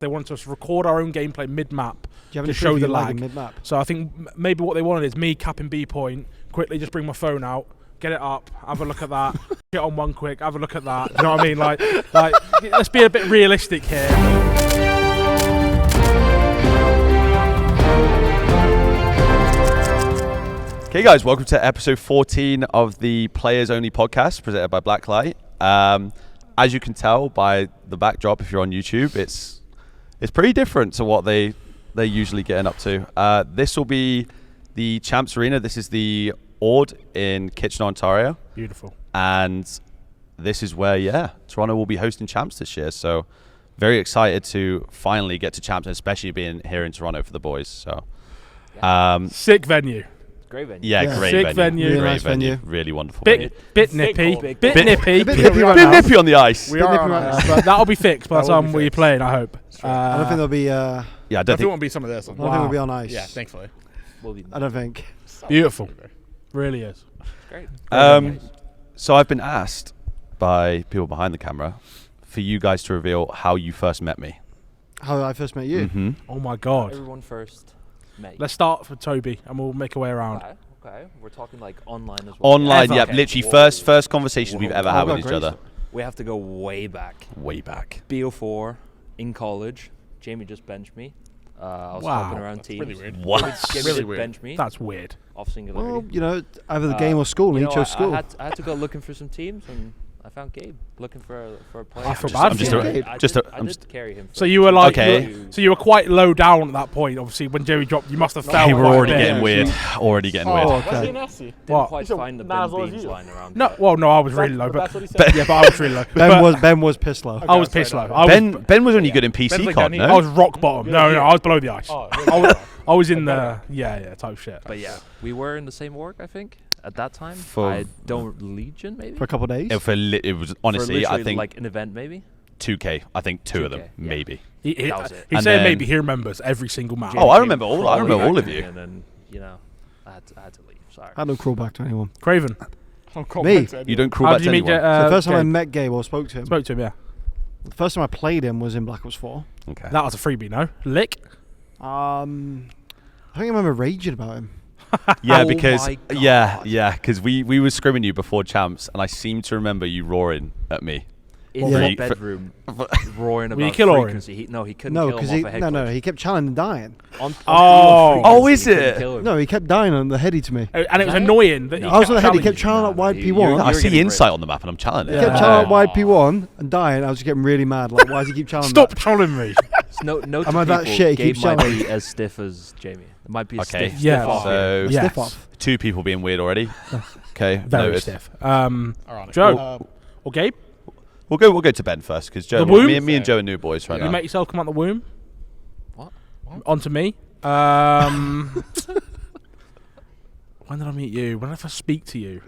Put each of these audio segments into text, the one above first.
They wanted us to record our own gameplay mid-map to show the lag. Mid-map? So I think maybe what they wanted is me capping B point, quickly just bring my phone out, get it up, have a look at that, get on one quick, have a look at that. Do you know what I mean? Like, let's be a bit realistic here. Okay, guys, welcome to episode 14 of the Players Only podcast presented by Blacklight. As you can tell by the backdrop, if you're on YouTube, it's pretty different to what they're usually getting up to. This will be the Champs Arena. This is the Ord in Kitchener, Ontario. Beautiful. And this is where, Toronto will be hosting Champs this year. So very excited to finally get to Champs, and especially being here in Toronto for the boys. So sick venue. Great venue. Yeah, great sick venue. Really Great nice venue. Really wonderful. Bit nippy. Bit nippy. Bit nippy on the ice. We are on ice. But that'll be fixed by the time we're playing, I hope. I don't think there'll be. I don't think it think. won't be some of this. I don't think we'll be on ice. Yeah, thankfully. I don't think. Beautiful. Really is. Great. So I've been asked by people behind the camera for you guys to reveal how you first met me. How I first met you. Mm-hmm. Oh my God. Everyone first met you. Let's start for Toby, and we'll make our way around. Okay. We're talking like online as well. Online, Ever. yeah, literally first conversations we've ever had with each other. We have to go way back. Way back. BO4 in college. Jamie just benched me. I was Wow. helping around That's teams. really weird. What? Jamie Really did weird. bench me That's weird. off singularity. Well, either the game or school, and he chose school. I had to go looking for some teams, and I found Gabe looking for a player. I feel bad for you. I did carry him. So you were like, Okay. so you were quite low down at that point. Obviously, when Jerry dropped, you must have felt. We were quite already a bit. getting weird. Already getting weird. okay. nasty? Didn't What? quite He's find the not as Ben low as Beans you. lying around. No, well, no, I was really low, That's but what he said. yeah, but I was really low. Ben was pissed low. I was Okay, pissed low. sorry, I was, Ben was only good in Ben's PC like COD, Danny. I no? was rock bottom. No, I was below the ice. Oh, really? I was in the type shit. But yeah, we were in the same org, I think, at that time. For- I don't Legion, maybe. For a couple of days. It was For honestly, I literally, think like an event, maybe. 2K. I think two of them, 2K, yeah. maybe. He That was it. He And said then- maybe he remembers every single match. Oh, I remember all. I remember all of Crawling you. back to me, And then, I had to leave. Sorry. I don't crawl back to anyone. Craven. Me? You don't crawl How back did to you meet? anyone. So the first time I Gabe? met Gabe or spoke to him, Spoke to him. Yeah, the first time I played him was in Black Ops 4. Okay. that was a freebie. No lick. I think I remember raging about him. Yeah, Oh because my because we were scrimming you before Champs, and I seem to remember you roaring at me. In Yeah. the bedroom, roaring Will you about kill Orin? frequency. He couldn't No, kill because him off a head no, glitch. he kept challenging and dying. On Oh. pure Oh, frequency, is he couldn't it? kill him. No, he kept dying on the heady to me. And it was annoying that I was on the head. He kept challenging channeling up wide Nah, P1. you're I see getting insight ripped. on the map, and I'm challenging. He Yeah. kept channeling up wide P1 and dying. I was just getting really mad. Like, why does he keep channeling? Stop trolling me. No, to I'm like, that people, shit, he Gabe keeps might shouting. be as stiff as Jamie. It might be a Okay. stiff Yeah. off here. So Yeah. Stiff off. two people being weird already. Okay, Very noted. stiff. Ironic. Joe or Gabe, We'll go to Ben first because Joe. The womb? Me and Joe are new boys right you now. make yourself come out the womb. What? Onto me. When did I meet you? When did I first speak to you? It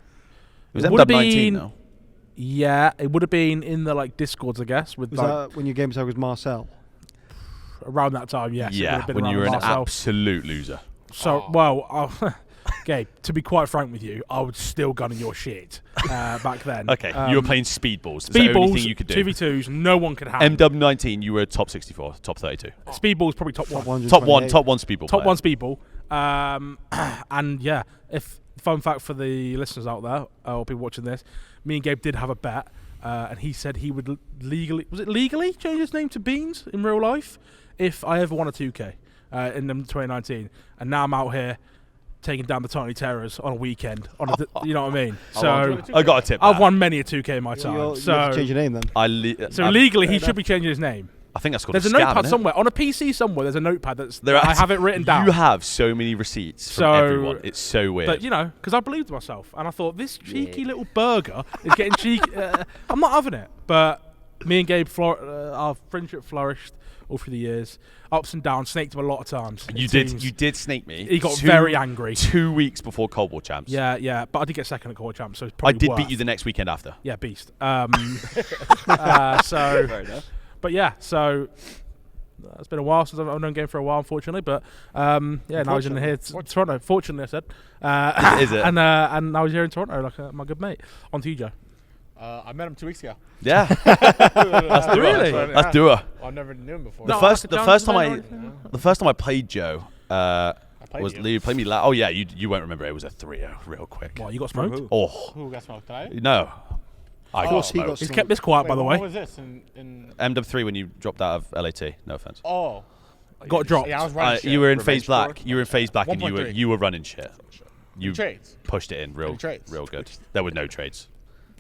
was It would've MW19 been- though. Yeah, it would have been in the Discords, I guess, with Was like, that when your game tag was Marcel? around that time. Yes. it would Yeah, have been when around you were an Marcel. absolute loser. So, well, Gabe, to be quite frank with you, I was still gunning your shit back then. Okay, you were playing speedballs. That's the only Speedballs, thing you could do. 2v2s, no one could have. MW19, you were top 64, top 32. Speedball's probably top one. Top one speedball. Top player. one speedball. And yeah, if fun fact for the listeners out there or people watching this, me and Gabe did have a bet, and he said he would legally change his name to Beans in real life if I ever won a 2K in 2019. And now I'm out here taking down the Tiny Terrors on a weekend. You know what I mean? So I got a tip. I've that. won many a 2K in my time. You have to So change your name then. so legally he should be changing his name. I think that's called There's a scam, notepad innit? somewhere on a PC somewhere. There's a notepad that's There are I have it written down. You have so many receipts from So- everyone. It's so weird. But, because I believed myself. And I thought, this cheeky little burger is getting cheeky. I'm not having it. But me and Gabe, our friendship flourished all through the years. Ups and downs, snaked him a lot of times. you It did snake me. He got very angry. 2 weeks before Cold War Champs. Yeah. But I did get second at Core Champs, so it's I probably did worth. beat you the next weekend after. Yeah, beast. Fair enough. But yeah, so it's been a while since I've known Game for a while, unfortunately. But now he's in here, Toronto. Fortunately, I said. Is it? And now he's here in Toronto, like my good mate. On to you, Joe. I met him 2 weeks ago. Yeah. That's Dua. Really? That's Dua. Well, I've never knew him before. The No, first like a time challenge the first time I played Joe played was you. Lee played me. Oh yeah, you won't remember. It was a 3-0 real quick. What, you got smoked? Oh Who got smoked? Did I? no, I got course he got smoked. He's smoked. kept this quiet, Wait, by the When way. was this? In MW3 when you dropped out of LAT. No offense. Oh. Got dropped. Yeah, I was running shit. You were in Revenge Faze Black. score? You were in Faze Black, and 1.3. you were running shit. You Trades. pushed it in real Any trades? real good. There were no trades.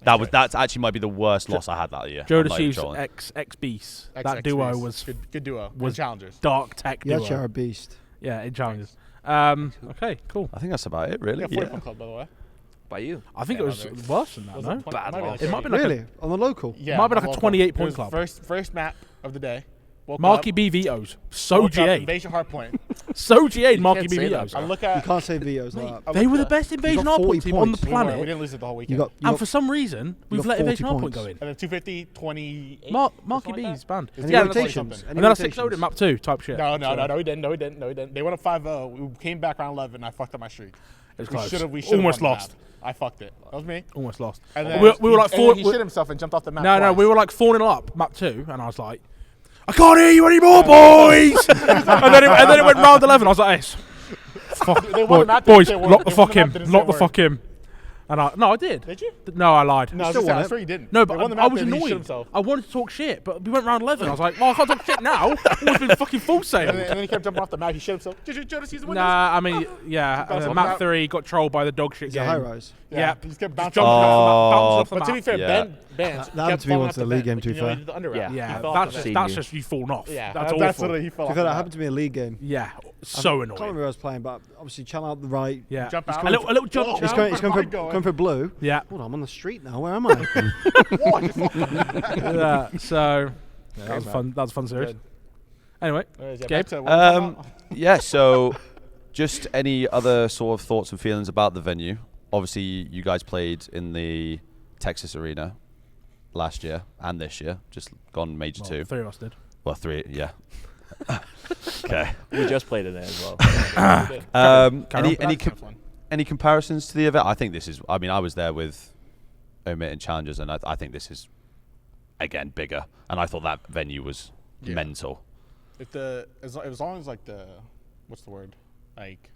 That actually might be the worst loss I had that year. Joe I'm not even Deceives trolling. X Beast. X- That X duo Beast. was good duo. was Good challengers. dark tech Yeah, duo. you're a beast. Yeah, in challenges. Okay, cool. I think that's about it, really. Yeah, 40 club, by the way. By you. I think Yeah, it was no, worse than that, Was no? it 20 Bad might be loss. like It might be like Really? On the local? Yeah, Might be like a well, 28 it point was club. First map of the day. Woke Marky up, B vetoes. So woke up, GA. Invasion Hardpoint. So GA Marky can't B say that, vetoes. I bro. look You at. can't say VOs like that. I They look were the at- best Invasion got 40 Hardpoint team on the points. We were. We planet. didn't lose it the whole You weekend. got, And for some reason, we've got let 40 Invasion Hardpoint points. go in. And then 250, 28. Marky something like B's that. banned. It's Any Yeah, like that's rotations? something. Any And then I 6 0'd rotations? in map 2 type shit. No, we didn't. They went up 5-0. We came back round 11. And I fucked up my streak. It was We close. should have Almost won the lost. map. I fucked it. That was me. Almost lost. And then we were like and 4. then he shit himself and jumped off the map. No, twice. we were like 4-0 up, map 2, and I was like, I can't hear you anymore, boys! and then it went round 11. I was like, hey, fuck, They won the map, boys, didn't say a lock word. the They won fuck the map, him, didn't say lock a the word. fuck him. And no, I did. Did you? No, I lied. No, I still was won I'm it. sure you didn't. No, They but won the I map, was then he shit annoyed. himself. I wanted to talk shit, but we went round 11. I was like, well, I can't talk shit now. I've always been fucking full And sale. then he kept jumping off the map. He shit himself. Did you Jonas use the windows? Nah, I mean, yeah. Bounce off Map map. 3 got trolled by the dog shit Is it game. high rise? Yeah. He just kept Just bouncing jumped off the off map. the map, bounced off the But to be map. fair, Yeah. Ben That kept happened to me falling once off in the the league bed. game, to be Like, you know, fair. he did the underwrap. Yeah, He fell off that's the just bed. that's you. just you falling off. Yeah, That's that's awful. literally he fell To off be fair, the that map. happened to me in a league game. Yeah, so I can't annoying. remember who I was playing, but obviously channel out the right. Yeah, Jump out. a little jump. Whoa. He's shout. going, he's going, Where for, am I going? going for blue. Yeah. Hold on, I'm on the street now. Where am I? Yeah, so that was fun. That was a fun series. Good. Anyway, Anyways, yeah, Gabe? back to what we're talking about. Yeah, so just any other sort of thoughts and feelings about the venue? Obviously, you guys played in the Texas Arena last year and this year, just gone Major 2. 3 of us did. Well, 3, yeah. Okay. We just played in there as well. Carry Any on. That's fun. any comparisons to the event? I think this is. I mean, I was there with Omit and Challengers, and I think this is again bigger. And I thought that venue was Yeah. mental. As long as like the what's the word, like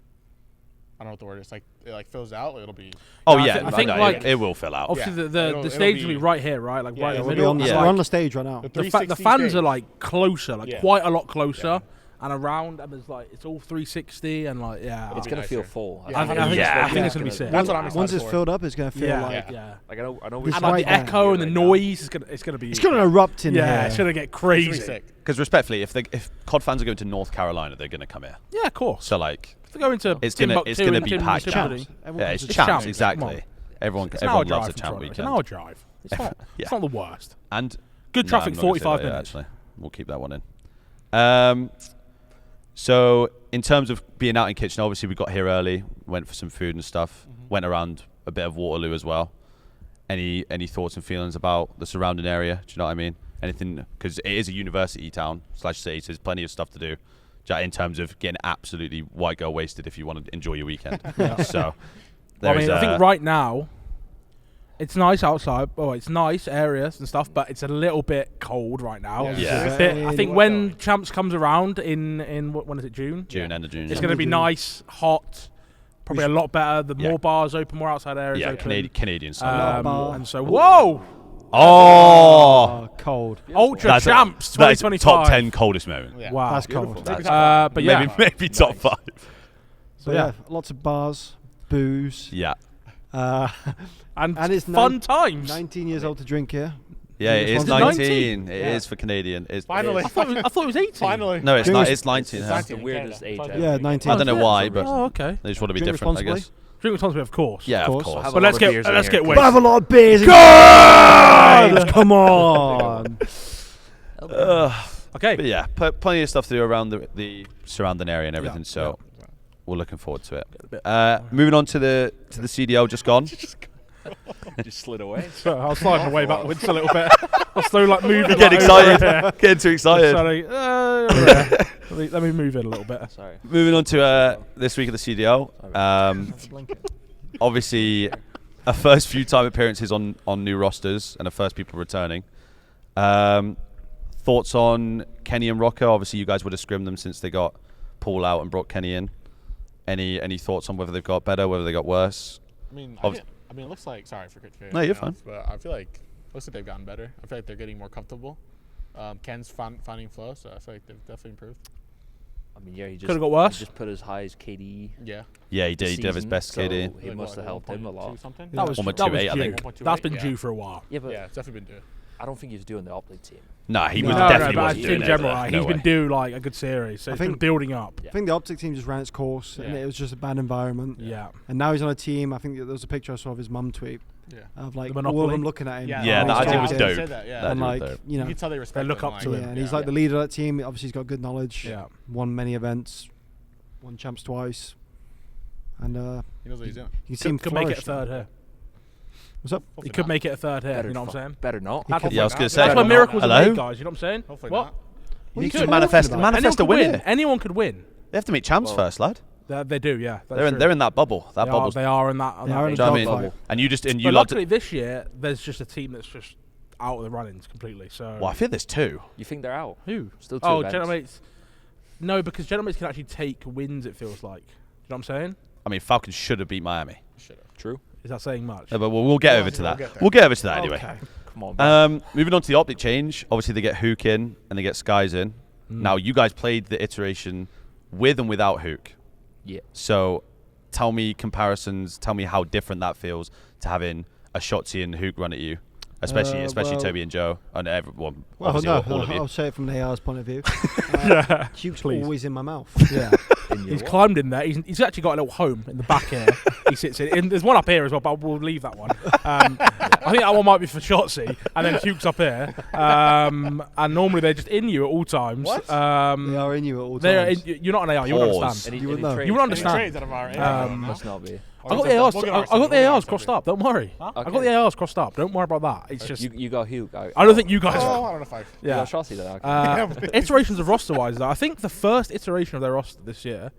I don't know what the word is, like it like fills out, it'll be. Oh I yeah, thi- I think, no, like, it will fill out. Obviously, Yeah. the It'll stage will be- be right here, right? Like Yeah, right in it'll the be middle. on, Yeah. We're on the stage right now. The The 360 fans are stage. like closer, like Yeah. quite a lot closer, Yeah. and around, and there's like it's all 360, and like It's be gonna feel nicer. full. Yeah. I think it's Yeah. gonna be sick. That's what I'm excited Once it's for. filled up, it's going to feel Yeah, like yeah. Like I know This And is like right the there. echo and the noise is gonna be. it's going to erupt in yeah, here. it's gonna get It's gonna be crazy. sick. Because respectfully, if COD fans are going to North Carolina, they're going to come here. Yeah, of course. So like, If they go into it's gonna Timbuktu be and packed Timbuktu, out. Champs. Everyone Yeah, comes it's to It's champs, champs, come exactly. on. Everyone It's an hour everyone loves drive a from champ Toronto. It's weekend. an hour drive. It's not. Yeah. It's not the worst. And Good no, traffic, I'm not gonna say 45 that yet, minutes. actually, we'll keep that one in. So in terms of being out in Kitchener, obviously we got here early, went for some food and stuff, went around a bit of Waterloo as well. Any thoughts and feelings about the surrounding area? Do you know what I mean? Anything, because it is a university town / city, so there's plenty of stuff to do. In terms of getting absolutely white girl wasted if you want to enjoy your weekend. So, Well, I there's, mean, I think right now, it's nice outside. Oh, it's nice areas and stuff, but it's a little bit cold right now. Yeah. It's a bit- I think when Champs comes around in when is it, June? June, end of June. It's yeah. going to be June. nice, hot, probably a lot better. The Yeah. more bars open, more outside areas Yeah, open. Canadian summer. bar. And so, whoa! Oh, cold. Ultra that's Champs that is 2025. top 10 coldest moment. Yeah. Wow. That's cold. That's- But yeah. maybe top 5. So yeah, lots of bars, booze. Yeah, Uh, and And it's fun times. 19 years old to drink here. yeah, it is It's 19. 19? It is for Canadian. It's, Finally. I thought it was 18. Finally. No, it's Drink not. res- It's 19. It's yeah. That's the weirdest age ever. Yeah, 19. I don't know why, but Oh, okay. they just want to be Drink different, I responsibly. guess. Drink responsibly, of course. Yeah, of course. course. Have But a let's lot of get beers in let's here. get But have a wasted. lot of beers. God! Come on. Okay. But yeah, plenty of stuff to do around the surrounding area and everything. So we're looking forward to it. Moving on to the CDL, just gone. Just slid away. So I was sliding away backwards a little bit. I was slowly like moving. Get like, excited. over here. Getting too excited. Sorry. Let me move it a little bit. Sorry. Moving on to this week of the CDL. Obviously, a first few time appearances on new rosters and a first people returning. Thoughts on Kenny and Rocco? Obviously, you guys would have scrimmed them since they got Paul out and brought Kenny in. Any thoughts on whether they've got better, whether they got worse? I mean, it looks like. Sorry for cutting No, you're off, fine. But I feel like it looks like they've gotten better. I feel like they're getting more comfortable. Ken's finding flow, so I feel like they've definitely improved. I mean, yeah, he just Could've got worse. He just put as high as KD. Yeah. Yeah, he did. He did have his season, best so KD. It must have helped him a lot. Something? That was 1.28, that was I due. think. 1.28, That's been yeah. due for a while. Yeah, but Yeah, it's definitely been due. I don't think he was doing the Optic team. Nah, he No, was no, definitely but wasn't in doing it. general, over there. he's No been way. due like a good series, so I it's been think- building up. I think the Optic team just ran its course, and Yeah. it was just a bad environment. Yeah. And now he's on a team. I think there was a picture I saw of his mum tweet Yeah. of like The all of Monopoly? them looking at him. Yeah, Yeah, Oh, that he's idea was so They good. said dope. that, yeah. That And was like dope. you know, You can tell they respect look him, up to like, yeah, and he's like the leader of that team. Obviously, he's got good knowledge. Yeah. Won many events, won champs twice, and He knows what he's doing. you can see him Could make it a flourish. third here. What's up? He could make it a third here. Better You know what I'm fuck- saying? Better not. He could. Yeah, I was gonna That's say. why miracles are Hello? made, guys. You know what I'm saying? Hopefully What? not. What are You you can talking manifest about? manifest a Anyone could winner. win. Anyone could win. They have to meet champs Well, first, lad. They do, yeah. That's They're in true. that bubble. That They bubble's. They are in that. They are in Do you know what I a mean? dogfight. And you just and you But loved luckily it. this year, there's just a team that's just out of the runnings completely. So Well, I feel there's two. You think they're out? who? Still two Oh, events. Gentlemates. No, because Gentlemates can actually take wins. It feels like. You know what I'm saying? I mean, Falcons should have beat Miami. Should have. True. Is that saying much? Yeah, but we'll get Well, over to we'll that. get there. We'll get over to that anyway. Okay. Come on. bro. Moving on to the Optic change. Obviously, they get Hook in and they get Skies in. Now, you guys played the iteration with and without Hook. Yeah. So, tell me comparisons. Tell me how different that feels to having a Shotzi and Hook run at you, especially Well- Toby and Joe and everyone. Well, Obviously, no, all of you. I'll say it from the AR's point of view. Hugh's Please. always in my mouth. Yeah. In your He's what? climbed in there. He's actually got a little home in the back here. He sits in. And there's one up here as well, but we'll leave that one. I think that one might be for Shotzi, and then Huke's up here. And normally they're just in you at all times. What? They are in you at all They're times. you're not an AR. You won't Pause. understand. Any, You would any know. trades? You would Any understand. trades out of our Must not be. I got the ARs. We'll get I our got the we'll ARs get crossed our up. Don't worry. Huh? I got Okay. the ARs crossed up. Don't worry about that. It's just You got Hugh. I don't think you guys. Oh, I don't know if I. You Yeah. got Shotzi then. Okay. Iterations of roster wise though, I think the first iteration of their roster this year,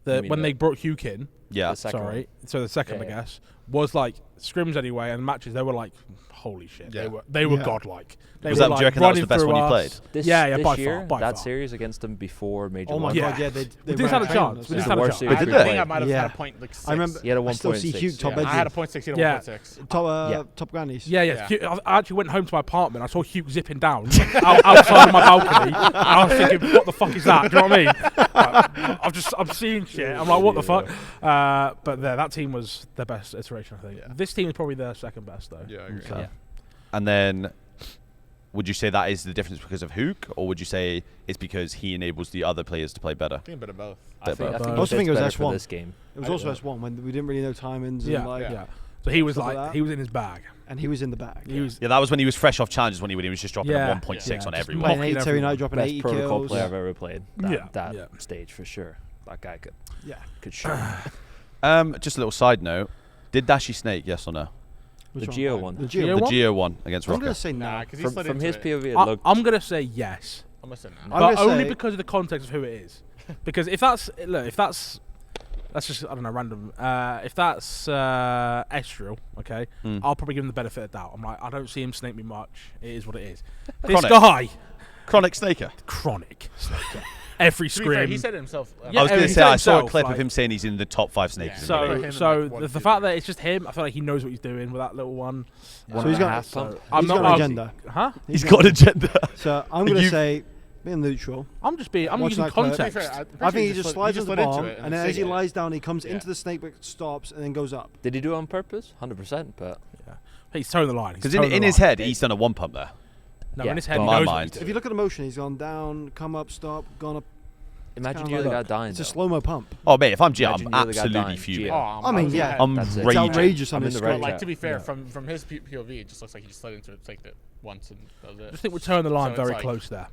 You mean when the- they brought Hugh in, Yeah. The second sorry, so the second Yeah, I yeah. guess, was like scrims anyway, and matches they were like, holy shit, Yeah. they were Yeah. godlike. They Was were that- do you like reckon that was the running best through one you us. played? This, yeah, this by year, far. that series against them before Major Oh my One. Yeah. god, yeah, they We just ran had a train chance. on us. We It's just the had a worst chance. series But did we they? I played. think I might have Yeah. had a point like 6. I remember. He had a I still see 1.6, Hugh top yeah. I had a edges. point 6. He had Yeah. a 1.6. Top Yeah. top grannies. Yeah. Yeah. I actually went home to my apartment. I saw Hugh zipping down outside of my balcony. And I was thinking, what the fuck is that? Do you know what I mean? I'm seeing shit. I'm like, what the fuck? But that team was their best iteration, I think. Yeah. This team is probably their second best, though. Yeah, I agree. Okay. Yeah. And then, would you say that is the difference because of Hook, or would you say it's because he enables the other players to play better? I think a bit of both. I think I he also think it was fits better S1. for this game. It was I also didn't- S1 when we didn't really know timings Yeah, and like, yeah. So he was Stuff like, like that. he was in his bag. and he was in the bag. He was Yeah, that was when he was fresh off challenges when he was just dropping Yeah. a 1.6 Yeah, on just everyone. Playing mocking 8 every everyone. night, dropping Best 80 protocol kills. player I've ever played. That, Yeah, that yeah. stage for sure. That guy Yeah. could shoot. Just a little side note: did Dashi snake? Yes or no? Which The Geo one. The Geo Geo The one? Geo one against I'm Rocker. going to say Nah, no. because he From, slid from into his it. POV, it I, looked. I'm gonna say yes, I'm gonna say no. I'm but gonna only say- because of the context of who it is. Because if that's that's just I don't know random. If that's Estriel, okay, I'll probably give him the benefit of doubt. I'm like, I don't see him snake me much. It is what it is. This Chronic. guy, Chronic snaker. chronic snaker. Every To be fair, scrim. he said it himself. Yeah, I was going he to said say I saw a himself, clip like- of him saying he's in the top 5 snakers. Yeah. in the Put league. him So in, like, the 150. fact that it's just him, I feel like he knows what he's doing with that little one. One So he's and a got- half so pump. I'm He's not got an arguing- agenda. Huh? He's got an agenda. So I'm going to You- say, being neutral, I'm using Watching that clip. To be context. fair, I'm pretty I sure think he just slides slid into the bomb, it and then as he stayed in it. lies down, he comes Yeah. into the snake, but stops, and then goes up. Did he do it on purpose? 100%. But He's towing the line. Because in his head, he's done a 1 pump there. no, Yeah, in his head, but he my knows what mind. he's If doing. you look at the motion, he's gone down, come up, stop, gone up. imagine kinda you're the like guy dying. It's a though. slow-mo pump. Oh, mate, if I'm G, I'm Imagine you're the guy absolutely dying. fuming. Geo. I mean, yeah. I'm That's it. It's raging. outrageous on I'm in his the screen. right Like Yeah. to be fair, Yeah. from his POV, it just looks like he just slid into it like that once and that was I it. just think we're towing the line So it's very like- close there.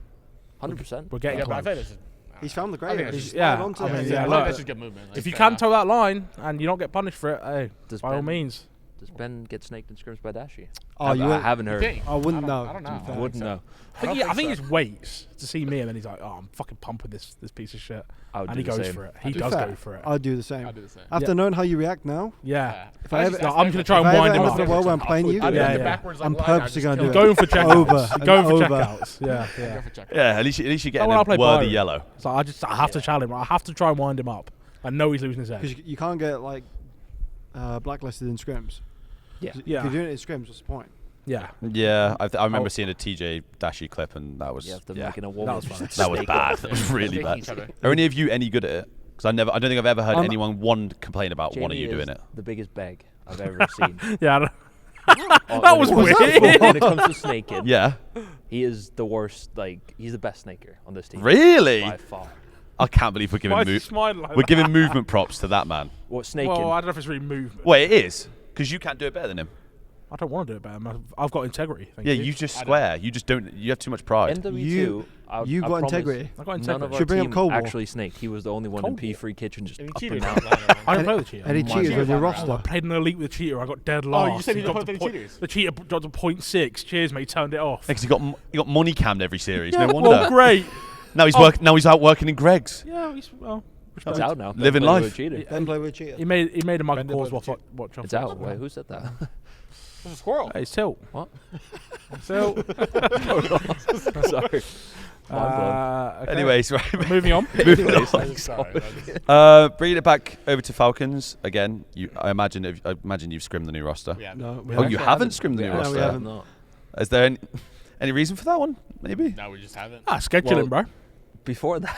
100%. We're getting Yeah, but I close. feel like this is. He's found the I think grave. it's He's just- yeah, slide onto I it. mean, Yeah, yeah, I look, think that's just good movement. Like, If you fair can enough. toe that line and you don't get punished for it, hey, Does by all Ben- means. Does Ben get snaked in scrims by Dashi? Oh, I you I wouldn't- haven't heard. think? I wouldn't know. I don't to be know. fair. I wouldn't know. I think he just waits to see me, and then he's like, "Oh, I'm fucking pumping this piece of shit," I would and do he the goes same. for it. I He do does fair. go for it. I'd do the same. I'll do the same. After knowing how you react now, Yeah. if I ever, No, I'm gonna try and if I wind ever him end up. up in a world where I'm playing you, I'd Yeah, do the yeah. backwards, I'm like, purposely line, gonna I'd do Going for checkouts. Over and Going for over. checkouts. Yeah, just yeah. go for check. Yeah, at least you're Oh, getting when I a play worthy Byron. yellow. So I have to challenge him. I have to try and wind him up. I know he's losing his because head. you can't get like blacklisted in scrims. Yeah. Yeah. If you're doing it in scrims, what's the point? Yeah. Yeah, I remember Oh. seeing a TJ Dashi clip, and that was Yeah, them yeah, making a wall. That was funny. that was bad. That was really Snaking bad. each other. Are any of you any good at it? Because I don't think I've ever heard I'm- anyone complain about one of Jamie you doing is it. the biggest beg I've ever seen. Yeah. I don't- Oh, That when was it comes- weird. When it comes to snaking, Yeah, he is the worst. Like, he's the best snaker on this team. really? By far. I can't believe we're Why giving is he smiling like we're that? giving movement props to that man. What, snaking? Well, I don't know if it's really movement. Well, it is because you can't do it better than him. I don't want to do it better. I've got integrity. Thank Yeah, you. you just I don't- swear. You just don't. You have too much pride. NW2, You- I you got promise integrity. I've got None of integrity. our Should bring up team Cold War. actually snaked. He was the only one Cold in War? P3 kitchen just I mean, up cheaters. and down. I don't Any- play with cheater. Any My cheaters on your God. roster? I played an elite with cheater. I got dead Oh, last. you said He you don't dropped play to with point- cheaters. The cheater dropped to 0.6. Cheers, mate. Turned it off. Because he got money cammed every series. Yeah, no wonder. well, great. Now he's Oh. Now he's out working in Greg's. Yeah, well, It's respect. out now. Living Don't play life. with a cheater. Then play with a cheater. He made a Michael Bend it Kors with watch. It's out. Wait, who said that? There's a squirrel. Hey, it's Tilt. What? Tilt. Sorry. Okay. Anyways, right. moving on. Moving on. Sorry. I just- Bringing it back over to Falcons again. I imagine you've scrimmed the new roster. Yeah. No, we Oh, you actually haven't scrimmed the new No, we roster. haven't. No. Is there any reason for that one? Maybe. No, we just haven't. Scheduling, bro. Before that,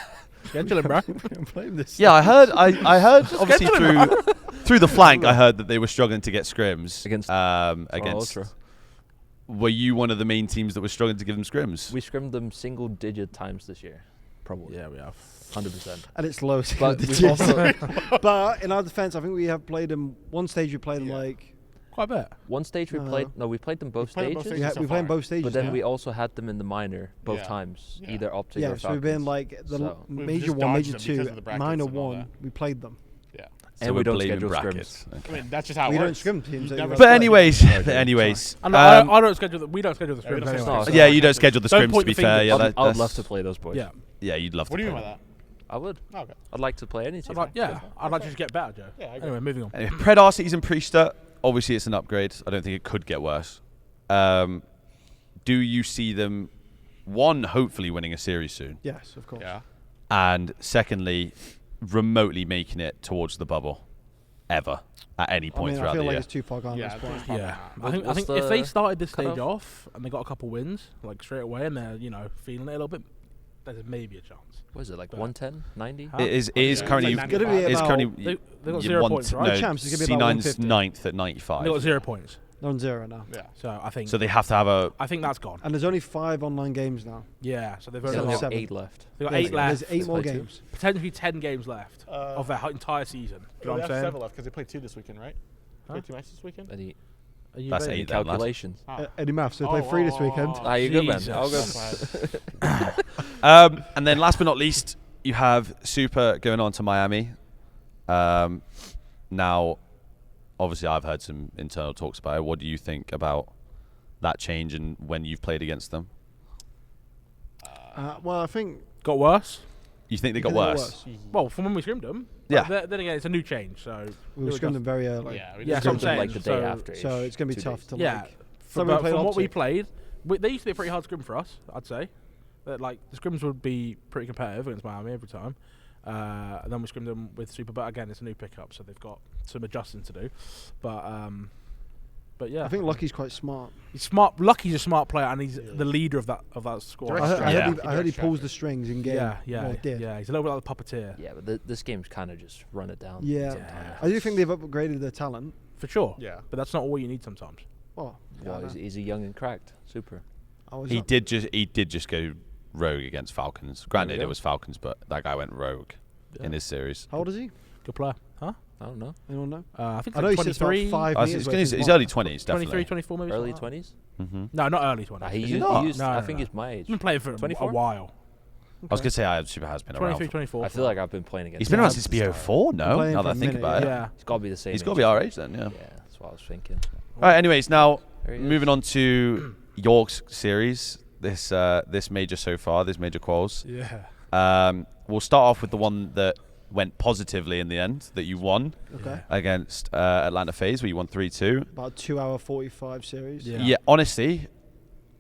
Scheduling, bro. I'm playing this. Yeah, I heard. I heard obviously through the flank. I heard that they were struggling to get scrims Against against. Ultra. Were you one of the main teams that was struggling to give them scrims? We scrimmed them single-digit times this year, probably. Yeah, we have. 100%. And it's low. But we've also But in our defense, I think we have played them. One stage we played them Yeah. like. Quite a bit. one stage we No. played. No, we played them both played them both stages. stages. We so played far. both stages. But then yeah. we also had them in the minor both Yeah. times, Yeah. either optic Yeah, or so we've been Falcons. like the So- We've major just one, dodged major them because two, of the brackets minor and all one. that. We played them. Yeah. And we don't believe in schedule brackets. I Okay. mean, that's just how We it don't works. scrim teams. You that never you But play. anyways, Okay. anyways. And I don't schedule. We don't schedule the Yeah, we scrims don't anyway. schedule- Yeah, you don't schedule the Don't scrims to point be the fair. finger. Yeah, I that, would love that's- to play those boys. Yeah. Yeah, you'd love to. What do you play mean by that? I would. Oh, okay. I'd like to play any team. I'd like to just get better, Joe. Yeah, I agree. Anyway, moving on. Anyway, Predar season Priester, obviously it's an upgrade. I don't think it could get worse. Do you see them, one, hopefully winning a series soon, Yes, of course. Yeah. and secondly, remotely making it towards the bubble, ever, at any I point mean, I throughout feel the like year? it's too far gone Yeah, at this point. it's probably Yeah, not. I think What's if they the started this stage cutoff? off and they got a couple wins like straight away and they're feeling it a little bit, there's maybe a chance. What is it, like But- 110, 90? Huh? It is Yeah, currently. it's like Gonna be It's about- currently. They got you 0 want points, to- right? No, The champs is gonna be about C9's 150. ninth at 95. They got 0 points, They're on 0 now. Yeah. so I think So they have to have a. I think that's gone. And there's only 5 online games now. Yeah, so they've They only only got, have seven. 8 left. they've got There's- 8 left. There's 8 more Play two. games. Potentially 10 games left of their entire season. Do you know what I'm saying? 7 left because they played 2 this weekend, right? Huh? Played 2 matches this weekend. Any Are you That's ready? 8 then, lad. calculations? Oh. Any maths? So they play 3 this weekend. Ah, you good, man. Jesus. I'll go. That's why And then last but not least, you have Super going on to Miami. Now, obviously, I've heard some internal talks about it. What do you think about that change and when you've played against them? Well, I think Got worse? You think they I got think worse? Well, from when we scrimmed them. Yeah. But then again, it's a new change, so we were scrimmed them very early. Yeah, we Yeah, just that's what I'm Scrimmed them, like saying. the day So- after. So it's going to be 2 tough days. to Yeah. like. From, we played from what we opposite. played, they used to be a pretty hard scrim for us, I'd say. But like the scrims would be pretty competitive against Miami every time. And then we scrimmed them with Super, but again, it's a new pickup, so they've got some adjusting to do. But yeah, I think Lucky's quite smart. he's smart. Lucky's a smart player, and he's the leader of that squad. Direct I heard, strike. Yeah. I heard he Direct pulls the striker. strings in game. Yeah, Well, did. yeah. He's a little bit like the puppeteer. Yeah, but this game's kind of just run it down. Yeah. I do think they've upgraded their talent. For sure. Yeah. But that's not all you need sometimes. Well, Well, he's a young and cracked. Super. He did just go rogue against Falcons. Granted, go. it was Falcons, but that guy went rogue in his series. How old is he? Good player. Huh? I don't know. Anyone know? I think I know it's he like sits about 23, 5 Oh, meters. he's early 20s, 23, definitely. 24 maybe. Early something like 20s? Mm-hmm. that. No, not early 20s. Nah, Is he he used, not? he used, No, I no, think no. he's my age. He's been playing for 24? a while. I was going to say Super has been 23, around. 24. I feel like I've been playing against He's been him around since since the start. BO4, no? Playing Now for that I a think minute, about it. Yeah. He's got to be the same He's age. got to be our age then, yeah. Yeah, that's That's what I was thinking. All right. Anyways, now There he moving is. on to York's series. This major so far. This major quals. Yeah. We'll start off with the one that went positively in the end, that you won Okay. against Atlanta Faze, where you won 3-2. About 2 hour 45 series. Yeah. Yeah, honestly,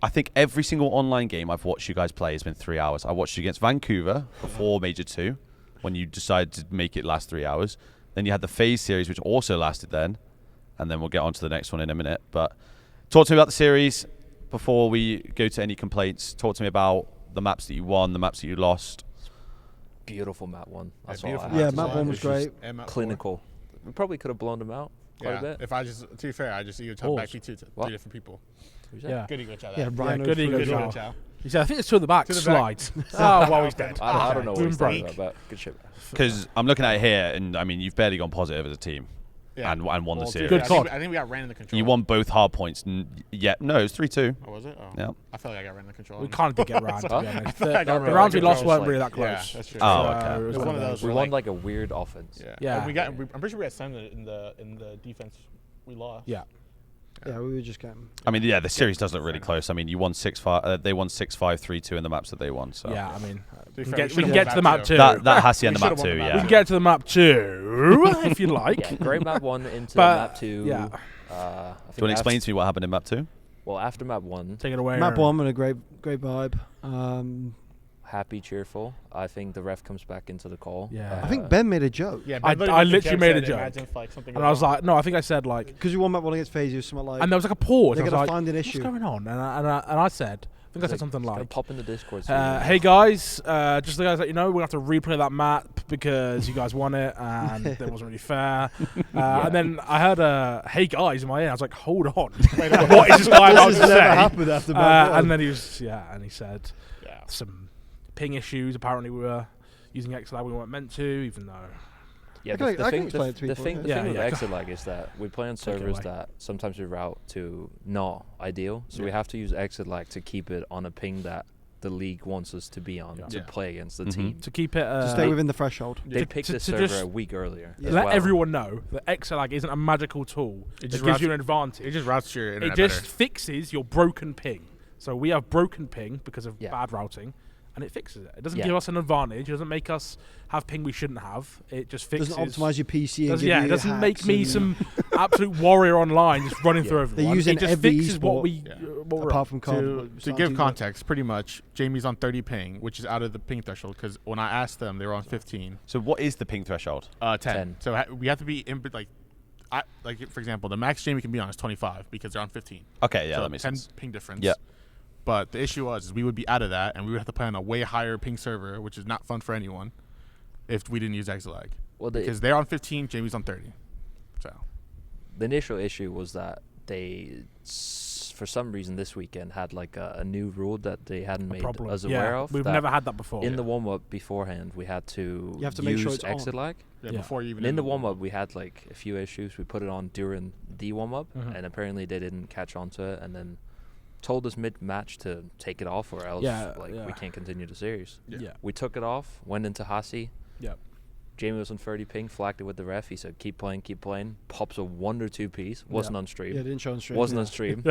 I think every single online game I've watched you guys play has been 3 hours. I watched you against Vancouver before Major 2, when you decided to make it last 3 hours. Then you had the Faze series, which also lasted then. And then we'll get on to the next one in a minute. But talk to me about the series before we go to any complaints. Talk to me about the maps that you won, the maps that you lost. Beautiful map 1. That's all I beautiful have Yeah, to map say. 1 was It's just great. And map 4. Clinical. We probably could have blown them out quite Yeah. a bit. If I just, to be fair, I just ego chopped back to What? 3 different people. Who's that? Yeah. Good ego chow. Yeah, Rhino good ego threw chow. it. chow. He said, I think it's two at the back. To the Slides. Oh, well, he's dead. I don't know what Boom he's talking break. about, but good shit. Because I'm looking at it here, and I mean, you've barely gone positive as a team. Yeah. And won the Well, to be series. fair, Good I think, call. I think we got ran in the control. You won both hard points. No, it was 3-2. Oh, was it? Oh. Yeah. I feel like I got ran in the control. We kind of did get round, to be Huh? honest. feel like I The got rounds we ran lost in weren't the really that Yeah, close. that's true. Oh, So okay. it was One of those We were won like a weird offense. Yeah. Yeah. And we got. I'm pretty sure we had 7 in the defense. We lost. Yeah. Yeah, we were just getting. I mean, yeah, the series does look really close. I mean, you won 6-5. They won 6-5, 3-2 in the maps that they won. So Yeah, I mean, be we fair, can we should've get won to the map map two. two. that has to end the We map should've won 2. the map Yeah. We can get to the map 2 if you like. Yeah, great map 1 into But, map 2. yeah. I think Do you want to explain to me what happened in map 2? Well, after map 1, Take it away. Map Aaron. 1 with a great vibe. happy, cheerful. I think the ref comes back into the call. Yeah. I think Ben made a joke. Yeah. I but literally Jem made a said, joke. Imagine if, like, something And I was went like, no, I think I said like, Because you won map 1 against Faze, you something like. and there was like a pause. they're I was going like, to find an what's issue. going on? And I said, I think I said something Gonna like, pop in the Discord. hey guys, just the guys that you know, we're gonna have to replay that map because you guys won it and it wasn't really fair. And then I heard hey guys in my ear. I was like, hold on, what is this guy about This to has never say? happened after map 1. And then he was and he said Yeah. some ping issues. Apparently we were using XLab we weren't meant to, even though. Yeah, I can- the I can thing, explain it to the people, thing, yeah. the Yeah, thing with yeah. exit lag is that we play on Take it servers away. that sometimes we route to not ideal, so we have to use exit lag to keep it on a ping that the league wants us to be on to Yeah. play against the Mhm. team. To keep it to stay within the threshold. They to- picked to- this to server just a week earlier. Yeah. as let well. everyone know that XLag isn't a magical tool. It just gives routes- you an advantage. It just routes your It internet just better. fixes your broken ping. So we have broken ping because of Yeah. bad routing, and it fixes it. It doesn't Yeah. give us an advantage. It doesn't make us have ping we shouldn't have. It just fixes. Doesn't optimize your PC. And doesn't- give yeah, you it doesn't make hacks me and- some absolute warrior online just running Yeah. through everyone. They're using it just every fixes what esport, we. Yeah. What we're apart up from to. card. To give context, pretty much, Jamie's on 30 ping, which is out of the ping threshold. Because when I asked them, they were on 15. So what is the ping threshold? 10. So we have to be in, like for example, the max Jamie can be on is 25 because they're on 15. Okay, yeah, so that makes 10 sense. ping difference. Yeah. But the issue was is we would be out of that, and we would have to play on a way higher ping server, which is not fun for anyone, if we didn't use Exelag. Well, Because they're on 15, Jamie's on 30. So the initial issue was that they, for some reason, this weekend had like a new rule that they hadn't made Problem. us Yeah, aware of. we've that never had that before. in the warm up beforehand, we had to You have to make use sure it's on. exit lag. yeah, Yeah. before you even And in the warm up, we had like a few issues. We put it on during the warm up, Mhm. and apparently they didn't catch on to it, and then told us mid match to take it off, or else Yeah, like yeah. we can't continue the series. Yeah. We took it off, went into Hasi. Yeah. Jamie was on 30 ping, flagged it with the ref. He said, keep playing, keep playing. Pops a 1 or 2 piece. Wasn't on stream. Yeah, didn't show on stream. Wasn't on stream.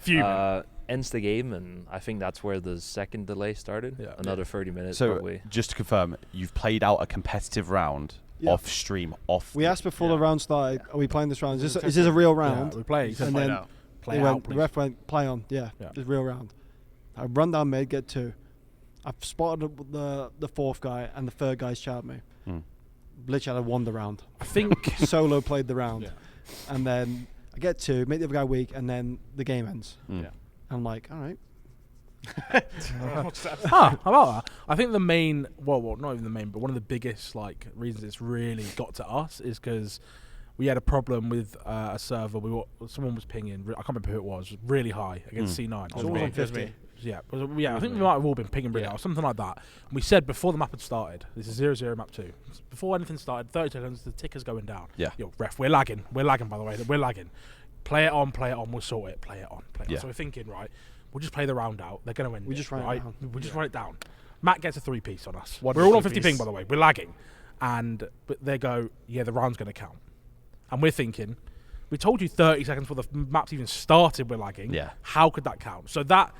Fuming. Ends the game, and I think that's where the second delay started. Yeah. Another 30 minutes So probably. just to confirm, you've played out a competitive round Yeah. off stream, off. We asked before the round started, are we playing this round? Is It's this a real round? Yeah, we play. And then play they out, went, the please. ref went, play on. Yeah, Yeah. it's real round. I run down mid, get 2. I've spotted the fourth guy, and the third guy's charged me. Hmm. Literally, I won the round. I think. Solo played the round. Yeah. And then I get 2, make the other guy weak, and then the game ends. Mm. Yeah. I'm like, all right. How about that? I think the main, well, not even the main, but one of the biggest like reasons it's really got to us is because we had a problem with a server. Someone was pinging. I can't remember who it was. Really high against C9. It's always on 50. Yeah, I think we might have all been pinging really high, or something like that. And we said before the map had started, this is 0-0 map 2. Before anything started, 30 seconds, the ticker's going down. Yeah. Yo, ref, we're lagging. We're lagging, by the way. We're lagging. Play it on, we'll sort it. Play it on, play it Yeah. on. So we're thinking, right, we'll just play the round out. They're going to win. We just run it right? down. We'll just run it down. Matt gets a 3-piece on us. One We're all on 50 50 ping, piece. by the way. We're lagging. But they go, yeah, the round's going to count. And we're thinking, We told you 30 seconds before the maps even started we're lagging. Yeah. How could that count? So that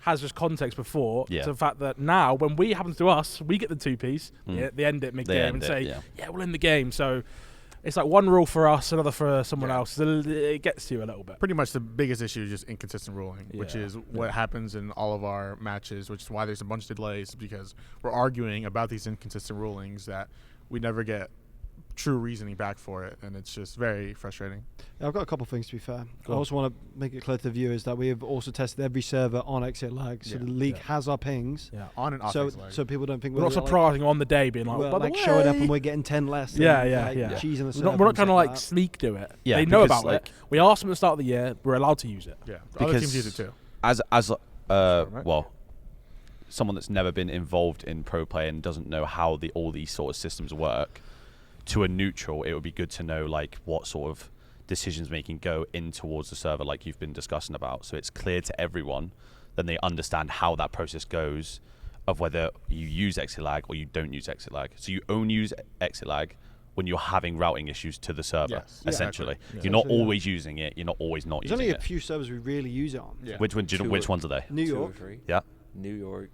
has just context before to the fact that now when we happens to us, we get the 2-piece, they end it mid-game and say, yeah, we'll end the game. So it's like one rule for us, another for someone else. It gets to you a little bit. Pretty much the biggest issue is just inconsistent ruling, which is what happens in all of our matches, which is why there's a bunch of delays, because we're arguing about these inconsistent rulings that we never get true reasoning back for it, and it's just very frustrating. Yeah, I've got a couple of things to be fair. I also want to make it clear to the viewers that we have also tested every server on exit lag, so the league has our pings. Yeah, on and off. So people don't think we're not surprising on the day, being like, we're by like the way, showing up and we're getting 10 less. Cheese in the server. We're not trying to like sneak do it. Yeah, they know about it. We asked them at the start of the year. We're allowed to use it. Yeah, because other teams use it too. Well, someone that's never been involved in pro play and doesn't know how all these sort of systems work. To a neutral, it would be good to know like what sort of decisions making go in towards the server, like you've been discussing about, so it's clear to everyone. Then they understand how that process goes, of whether you use exit lag or you don't use exit lag. So you only use exit lag when you're having routing issues to the server. Essentially, you're not always using it. You're not always not using it. There's only a few servers we really use it on. Yeah. Which ones are they? New York. Yeah. New York.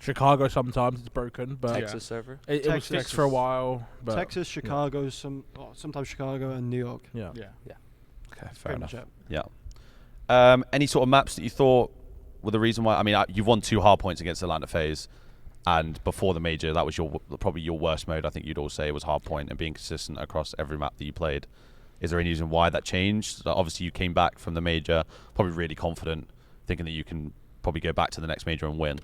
Chicago sometimes it's broken, but Texas server. It was fixed for a while. But Texas, Chicago, sometimes Chicago and New York. Yeah. Okay, fair enough. Yeah. Any sort of maps that you thought were the reason why? I mean, you've won 2 hard points against Atlanta Faze, and before the major, that was probably your worst mode. I think you'd all say was hard point and being consistent across every map that you played. Is there any reason why that changed? Obviously, you came back from the major probably really confident, thinking that you can probably go back to the next major and win.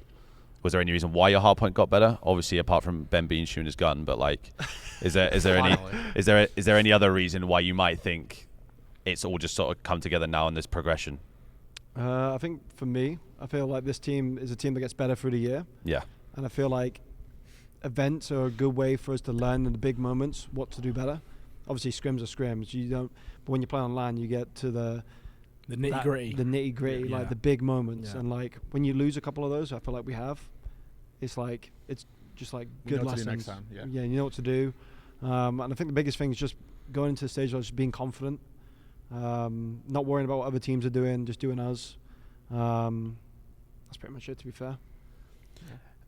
Was there any reason why your hard point got better? Obviously, apart from Ben Bean shooting his gun, but like, is there any other reason why you might think it's all just sort of come together now in this progression? I think for me, I feel like this team is a team that gets better through the year. Yeah. And I feel like events are a good way for us to learn in the big moments what to do better. Obviously, scrims are scrims. But when you play on LAN, you get to the nitty gritty. The nitty gritty, like the big moments. And like when you lose a couple of those, I feel like we have. It's just like good lessons. Next time. Yeah, you know what to do. And I think the biggest thing is just going into the stage of just being confident, not worrying about what other teams are doing, just doing us. That's pretty much it, to be fair.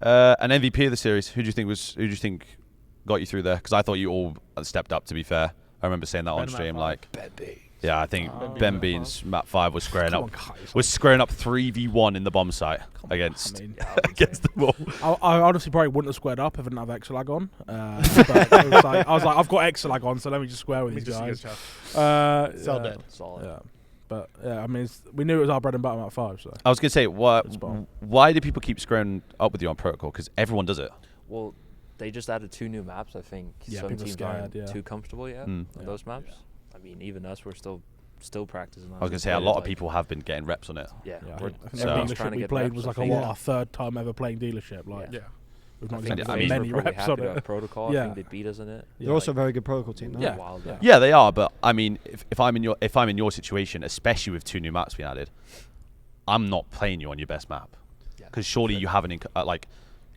An MVP of the series. Who do you think got you through there? Because I thought you all stepped up. To be fair, I remember saying that on stream. Like, yeah, I think Ben Bean's map 5 was squaring up 3v1 in the bomb site against the wall. I honestly probably wouldn't have squared up if I didn't have extra lag on. But it was like, I was like, I've got extra lag on, so let me just square with these guys. Cell dead. Solid. Yeah. But yeah, I mean, we knew it was our bread and butter at 5. So I was gonna say, why do people keep squaring up with you on protocol? Because everyone does it. Well, they just added 2 new maps. I think some teams aren't too comfortable yet with those maps. I mean, even us, we're still practicing. I was gonna say a lot of people have been getting reps on it. Yeah. Dealership we played was like our 3rd time ever playing dealership. Like, we've not getting many reps on it. Protocol, I think they beat us in it. They're also a very good protocol team. Yeah, they are. But I mean, if I'm in your situation, especially with 2 new maps being added, I'm not playing you on your best map because surely you haven't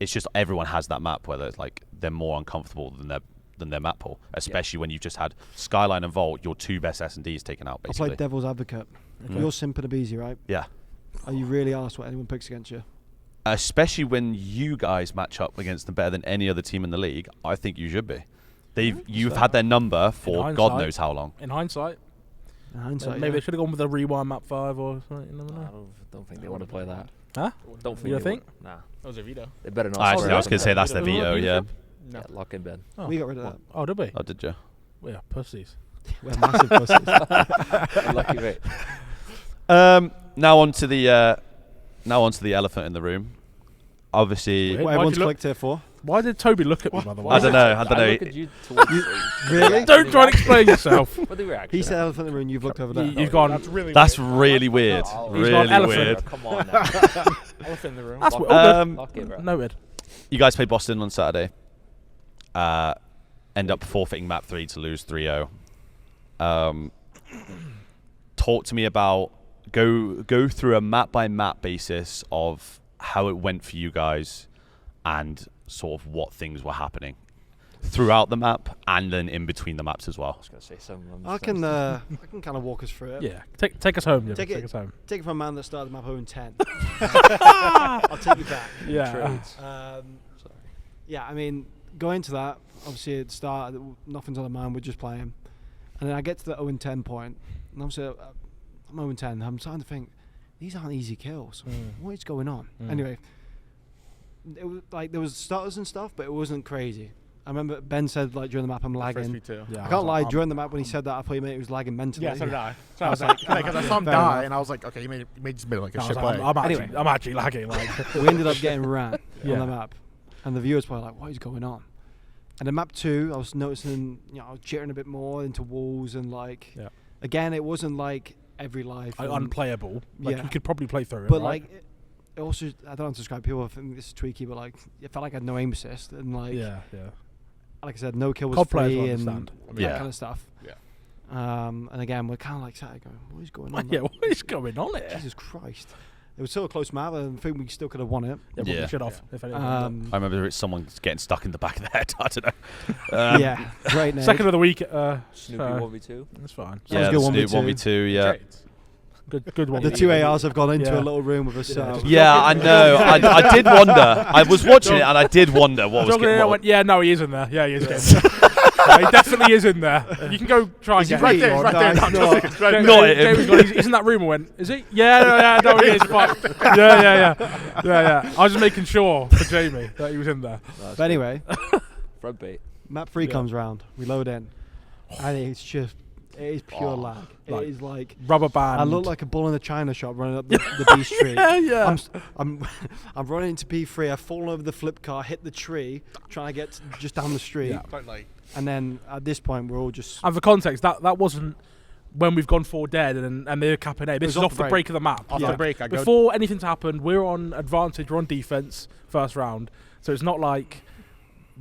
it's just everyone has that map where it's like they're more uncomfortable than their map pool, especially when you've just had Skyline and Vault, your 2 best S&Ds taken out, basically. I'll play devil's advocate. You're Simp and Abizi, right? Yeah. Are you really asked what anyone picks against you? Especially when you guys match up against them better than any other team in the league, I think you should be. You've had their number for God knows how long. In hindsight, maybe they should have gone with a rewind map 5 or something. You never know. I don't think they want to play that. Huh? Don't think. You think? Nah. That was their veto. They better not. Actually, I was gonna say that's their veto. Yeah. No. Yeah, lock in Ben. We got rid of that. Oh, did we? Oh, did you? Yeah, pussies. We're massive pussies. Lucky mate. Now on to the elephant in the room. Obviously, what everyone's clicked here for. Why did Toby look at me, by the way? I don't know. I look at you towards Really? Don't try and explain yourself. What the reaction? He said elephant in the room. You've looked over there. You've gone. That's really weird. He's gone Really elephant. weird. Come on now. elephant in the room. That's what. All good. Lock in, bro. Noted. You guys played Boston on Saturday. End up forfeiting map 3 to lose 3-0. Talk to me about go through a map by map basis of how it went for you guys and sort of what things were happening throughout the map and then in between the maps as well. I was gonna say some of them. I can kind of walk us through it. Yeah, take us home. Take us home. Take it from a man that started the map 0-10. I'll take you back. Yeah. Yeah, I mean, going to that, obviously at the start, nothing's on the mind, we're just playing. And then I get to the 0-10 point, and obviously I'm 0-10, I'm starting to think, these aren't easy kills. What is going on? Anyway, it was like there was stutters and stuff, but it wasn't crazy. I remember Ben said like during the map I'm lagging. Yeah, I can't lie, during the map when he said that, I thought he meant he was lagging mentally. Yeah, so did I. So I was like, because I saw him die, and I was like, okay, you made just made like a shit play. I'm actually lagging. Like, we ended up getting ran on the map, and the viewers were like, "What is going on?" And in map 2, I was noticing, I was jittering a bit more into walls and like, again, it wasn't like every life unplayable. Like you could probably play through it. But right? like, it also, I don't want to describe people. I think this is tweaky, but like, it felt like I had no aim assist and like, like I said, no kill was COD free players and that kind of stuff. Yeah. And again, we're kind of like sat going, what is going on? Yeah, what is going on here? Jesus Christ. It was still a close map, and I think we still could have won it. Yeah, we should have. If anything. I remember it's someone getting stuck in the back of the head. I don't know. Yeah, great name. Second of the week. Snoopy 1v2. That's fine. Yeah, good Snoop 1v2. Yeah. Good one. The two ARs have gone into a little room with us. Yeah, I know. I did wonder. I was watching it and I did wonder what was going on. Yeah, no, he is in there. Yeah, he is. He definitely is in there. You can go try and get right him. there. He's in that room. I went, is he? Yeah, no, he is. Fine. Yeah. I was just making sure for Jamie that he was in there. But anyway, Front bait. map 3 comes round. We load in, and it's just, it is pure lag. Like, it is like rubber band. I look like a bull in a china shop running up the beast tree. Yeah. I'm running into P3. I've fallen over the flip car, hit the tree, trying to get just down the street. Yeah. And then at this point, we're all just. And for context, that wasn't when we've gone 4 dead and they're capping A. This is off the break of the map. Off the break. Before anything's happened, we're on advantage. We're on defense first round. So it's not like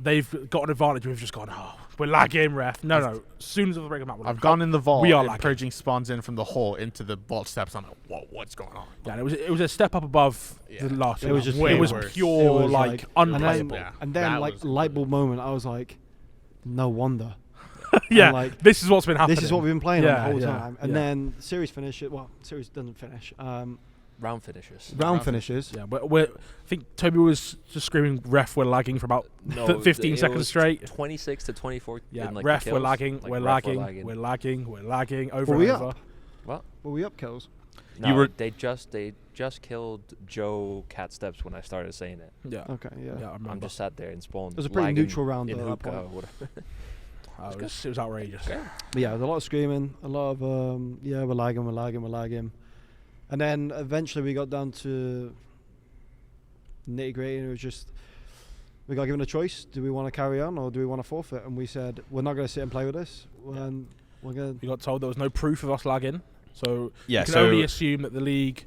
they've got an advantage. We've just gone, we're lagging, ref. No. As soon as the break of the map, I've gone in the vault. We are and lagging. purging spawns in from the hole into the vault steps. I'm like, whoa, what's going on? Yeah, and it was a step up above the last. It was just it was worse. pure It was like unplayable. And then like light bulb moment, I was like, no wonder. Yeah, like, this is what's been happening. This is what we've been playing on the whole time. And yeah. then series finishes. Well, series doesn't finish. Round finishes. Round finishes. Yeah, but I think Toby was just screaming, "Ref, we're lagging" for about 15 seconds straight. 26 to 24. Yeah, like ref, kills. we're lagging, Like we're ref, lagging, over Were we and over. up? What? Were we up kills? No, they just killed Joe Cat Steps when I started saying it. Yeah. Okay, yeah. I remember. I'm just sat there and spawned. It was a pretty neutral round in though, at that hookah point. or whatever. It was outrageous. But yeah, there's a lot of screaming, a lot of we're lagging. And then eventually we got down to nitty gritty, and it was just we got given a choice: do we want to carry on or do we want to forfeit? And we said we're not going to sit and play with this. We're going. We got told there was no proof of us lagging, so Yeah, you can so only assume that the league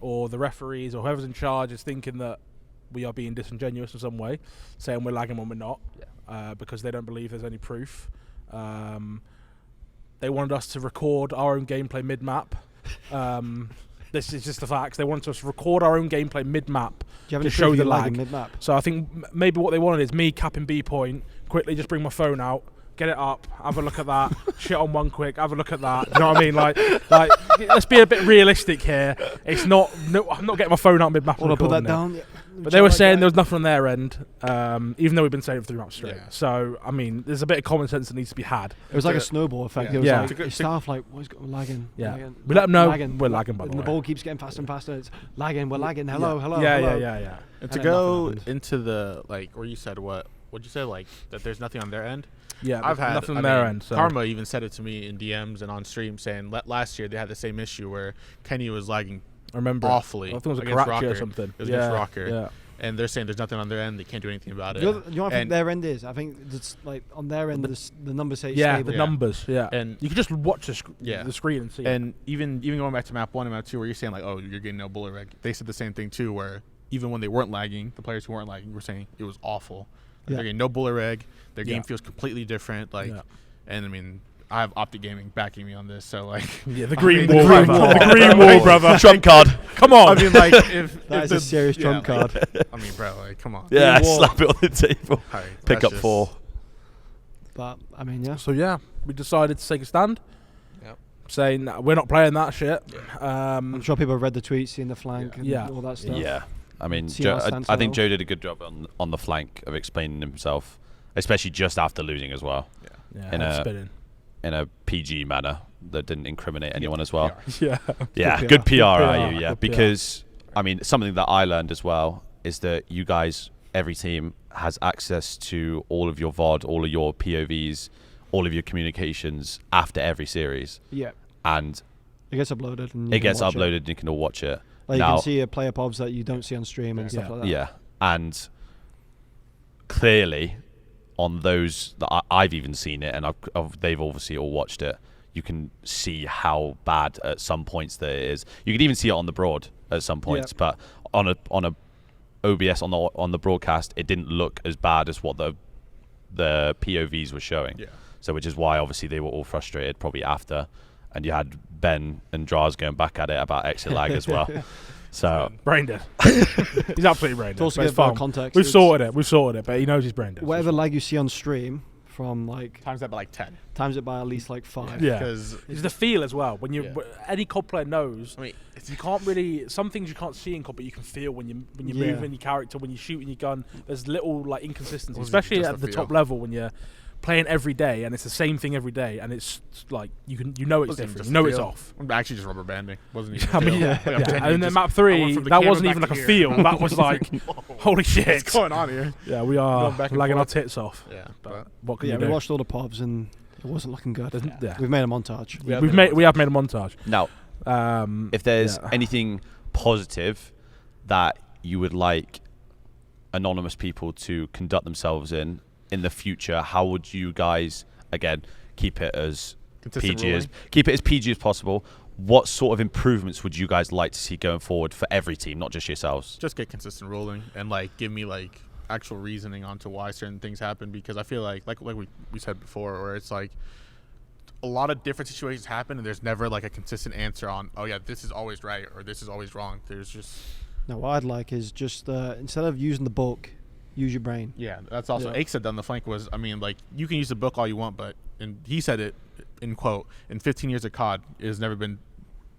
or the referees or whoever's in charge is thinking that we are being disingenuous in some way, saying we're lagging when we're not, because they don't believe there's any proof. They wanted us to record our own gameplay mid-map. This is just the facts. They wanted us to record our own gameplay mid-map to show the lag. Mid-map? So I think maybe what they wanted is me capping B point, quickly just bring my phone out, get it up, have a look at that, shit on one quick, have a look at that. Do you know what I mean? Like, let's be a bit realistic here. It's not. No, I'm not getting my phone out mid-map. Want to put that down? But they were saying there was nothing on their end, even though we've been saying it 3 maps straight. Yeah. So I mean, there's a bit of common sense that needs to be had. It was like a snowball effect. Yeah. It was Yeah. like staff like, what's lagging? Yeah. Lagging. We let them know Lagging. we're lagging, by the And way. the ball keeps getting faster and faster. It's lagging. We're lagging. Hello. Yeah. And to then go nothing happened. into the where you said what'd you say, like that there's nothing on their end? Yeah, I've had nothing on their end. So. Karma even said it to me in DMs and on stream, saying last year they had the same issue where Kenny was lagging I remember awfully. I think it was a against Karachi Rocker. or something. It was against Rocker. Yeah. And they're saying there's nothing on their end. They can't do anything about it. You know what I think their end is? I think it's like on their end, the numbers say Yeah, stable. the numbers. Yeah, And you can just watch the screen and see. And even going back to map 1 and map 2, where you're saying like, oh, you're getting no bullet reg, they said the same thing too. Where even when they weren't lagging, the players who weren't lagging were saying it was awful. Like, they're getting no bullet reg. Their game feels completely different. Like, and I mean, I have Optic Gaming backing me on this, so like, the green wall, brother. The green wall, brother. Trump card. Come on. I mean, like, if That is a serious trump card. I mean, bro, like, come on. Yeah, Wall. slap it on the table. Alright, Pick that's up just- 4. But I mean, yeah. So yeah, we decided to take a stand. Yep. Saying we're not playing that shit. I'm sure people have read the tweets, seen the flank, and Yeah. all that stuff. Yeah. I mean, See Joe, our stance I think now. Joe did a good job on the flank of explaining himself, especially just after losing as well, Yeah, In head a- spinning. in a PG manner that didn't incriminate anyone as well. Yeah. Yeah, Good good PR. PR, Good are PR, you? Yeah, good PR. because I mean, something that I learned as well is that you guys, every team has access to all of your VOD, all of your POVs, all of your communications after every series, Yeah. and It gets uploaded. And you it can gets watch uploaded and you can all watch it. Like Now- you can see a player pobs that you don't see on stream and stuff like that. Yeah, and clearly on those that I've even seen it, and they've obviously all watched it. You can see how bad at some points that it is. You can even see it on the broad at some points, but on a OBS on the broadcast, it didn't look as bad as what the POVs were showing. Yeah. So which is why obviously they were all frustrated probably after, and you had Ben and Draz going back at it about exit lag as well. So Brain dead. He's absolutely brain dead. It's also but good it's for fine. context. We've It's sorted it, but he knows he's brain dead. Whatever lag you see on stream from like Times that by like 10. times it by at least like 5. Yeah. Because It's the feel as well. When you Yeah. any COD player knows, I mean, you can't really some things you can't see in COD, but you can feel when you Yeah. move in your character, when you shoot in your gun. There's little like inconsistencies, Well, it's especially just at the the top feel. level when you're playing every day and it's the same thing every day, and it's like you know it's wasn't even different. just You know it's feel. off. I'm actually just rubber banding. Wasn't even. I mean, feel. yeah. Like, I'm yeah. genuinely And then just- map I 3, went from the that camera wasn't back even like to a here. feel. That was like, holy shit. What's going on here? Yeah, we are Going back and lagging our forth. tits off. Yeah, But but what But can yeah, you we do? watched all the pobs and it wasn't looking good. Yeah. We've made a montage. We have we made a have made a montage. now, if there's yeah. anything positive that you would like anonymous people to conduct themselves in the future, how would you guys again keep it as consistent PG as possible? What sort of improvements would you guys like to see going forward for every team, not just yourselves? just get consistent rolling and like give me like actual reasoning onto why certain things happen, because I feel like we said before, where it's like a lot of different situations happen and there's never like a consistent answer on, oh yeah, this is always right or this is always wrong. There's just No, what I'd like is just instead of using the book, use your brain. that's also Yeah. Ake said on the flank was, I mean, like you can use the book all you want, but and he said it in quote, in 15 years of COD it has never been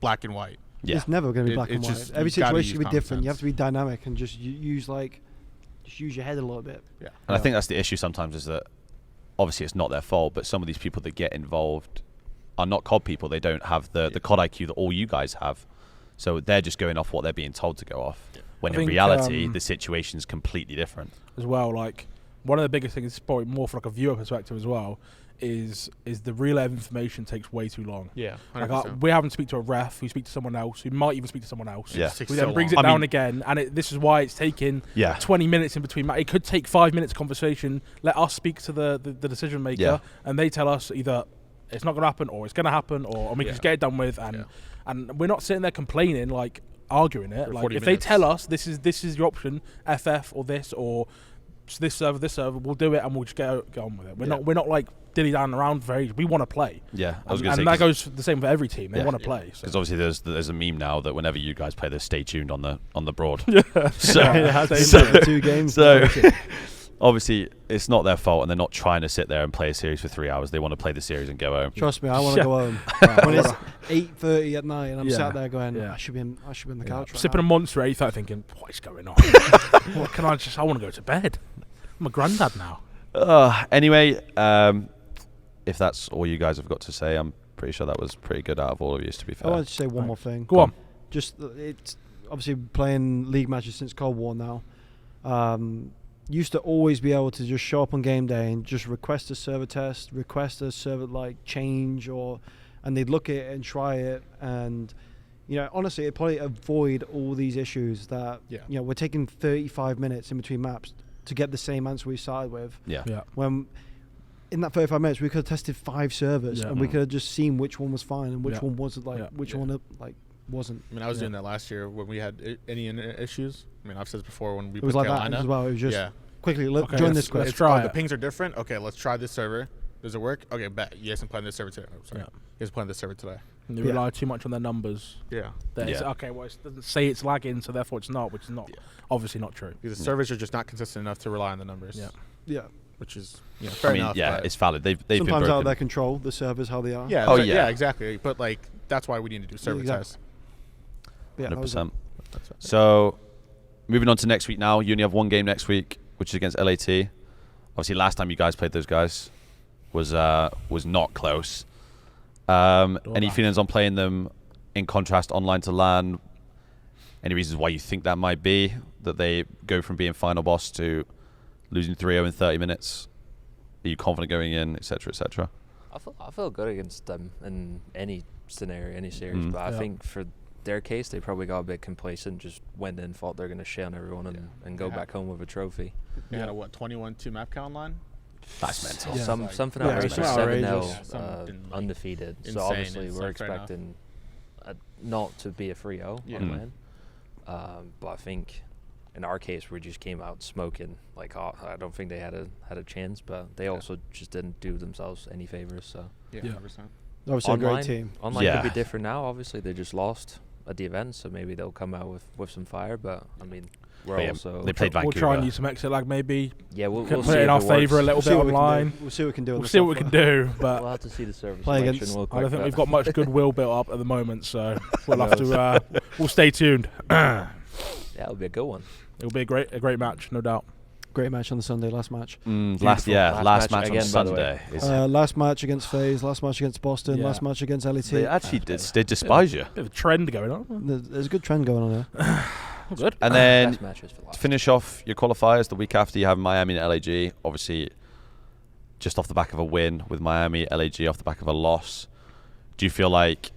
black and white. Yeah, It's never going to be black and it's white. just- Every you gotta situation use can be common different. You have sense. to be dynamic and just use your head a little bit. Yeah. and I think that's the issue sometimes, is that obviously it's not their fault, but some of these people that get involved are not COD people. They don't have the COD IQ that all you guys have, so they're just going off what they're being told to go off. When I in think, reality, the situation's completely different. as well. Like one of the biggest things, probably more for like a viewer perspective as well, is the relay of information takes way too long. Yeah. Like we're having to speak to a ref, who speak to someone else, who might even speak to someone else. Yeah. Who then brings it I down mean- again, and this is why it's taking Yeah. 20 minutes in between. It could take 5 minutes conversation. Let us speak to the decision maker, Yeah. and they tell us either it's not going to happen or it's going to happen, or we can just get it done with. And we're not sitting there complaining, like arguing it. For Like 40 if minutes. they tell us this is your option, FF or this or this server, we'll do it and we'll just get on with it. We're not like dilly down around for ages. We want to play. Yeah, I was going And to say, that goes the same for every team. They want to play. So. because obviously there's a meme now that whenever you guys play this, stay tuned on the broad. So, 2 games. So obviously it's not their fault, and they're not trying to sit there and play a series for 3 hours. They want to play the series and go home. Trust me, I want to Yeah. go home. When it's 8:30 at night and I'm sat there going, Yeah. I should be in the couch. Right Sipping a now. Monster at 8:30 thinking, what is going on? What can I want to go to bed. I'm a granddad now. Anyway, if that's all you guys have got to say, I'm pretty sure that was pretty good out of all of you, to be I fair. wanted to say one more thing. Go on. Just it's obviously playing league matches since Cold War now. Used to always be able to just show up on game day and just request a server test, request a server like change, and they'd look at it and try it, and honestly it'd probably avoid all these issues that we're taking 35 minutes in between maps to get the same answer we started with. Yeah. When in that 35 minutes we could have tested 5 servers Yeah. and we could have just seen which one was fine and which Yeah. one wasn't, Yeah. which one wasn't. I mean, I was doing that last year when we had any issues. I mean, I've said this before when we It was played like Carolina. that as well. It was just quickly Okay, join let's- this let's quest. try the it. pings are different. Okay, let's try this server. Does it work? Okay, bet. You guys can play on this server today. Oh, sorry. Yeah. You guys playing this server today. And they Yeah. rely too much on their numbers. Yeah. That it's, Yeah. okay, well, it doesn't say it's lagging, so therefore it's not, which is not Yeah. obviously not true. Because the servers are just not consistent enough to rely on the numbers. Yeah. Yeah. which is fair enough. Yeah, but it's valid. They've been sometimes broken. out of their control, the servers how they are. Yeah. Oh, yeah, yeah. exactly. But like that's why we need to do server Exactly. tests. Yeah, that was it. 100%. So, moving on to next week now. You only have one game next week, which is against LAT. Obviously, last time you guys played those guys was not close. Any feelings on playing them in contrast online to LAN? Any reasons why you think that might be? That they go from being final boss to losing 3-0 in 30 minutes? Are you confident going in, etc., etc.? I feel good against them in any scenario, any series. But I think for their case, they probably got a bit complacent. Just went in, thought they're going to shit on everyone and go back home with a trophy. They had a 21-2 map count online. That's mental. Yeah. Something Yeah, outrageous. it's 7-0, outrageous. Something, like, undefeated. So insane. obviously It's we're like fair enough. expecting not to be a 3-0 Yeah. on win. But I think in our case we just came out smoking. Like I don't think they had a chance, but they also just didn't do themselves any favors. So Yeah, Yeah. 100%. Obviously a online, great team. online Yeah. could be different now. Obviously they just lost at the event, so maybe they'll come out with some fire. But I mean, we're But yeah, also they played We'll Vancouver. try and use some exit lag maybe. yeah we'll Put see it in if our it favour a works. little bit see what we can online. do. We'll see what we can do. on We'll the see what we can software. do, but We'll have to see the server Play selection against- real I quick. don't think but we've got much goodwill built up at the moment, so we'll have to. We'll stay tuned. yeah, it'll be a good one. It'll be a great match, no doubt. Great match on the Sunday, last match. Last Last match match on again, by the way. Sunday. Last match against Faze, last match against Boston, Yeah. last match against LET. They actually did despise you. Bit of a trend going on. There's a good trend going on there. Good. And then Best matches for to last. finish off your qualifiers, the week after you have Miami and LAG. Obviously, just off the back of a win with Miami, LAG off the back of a loss. Do you feel like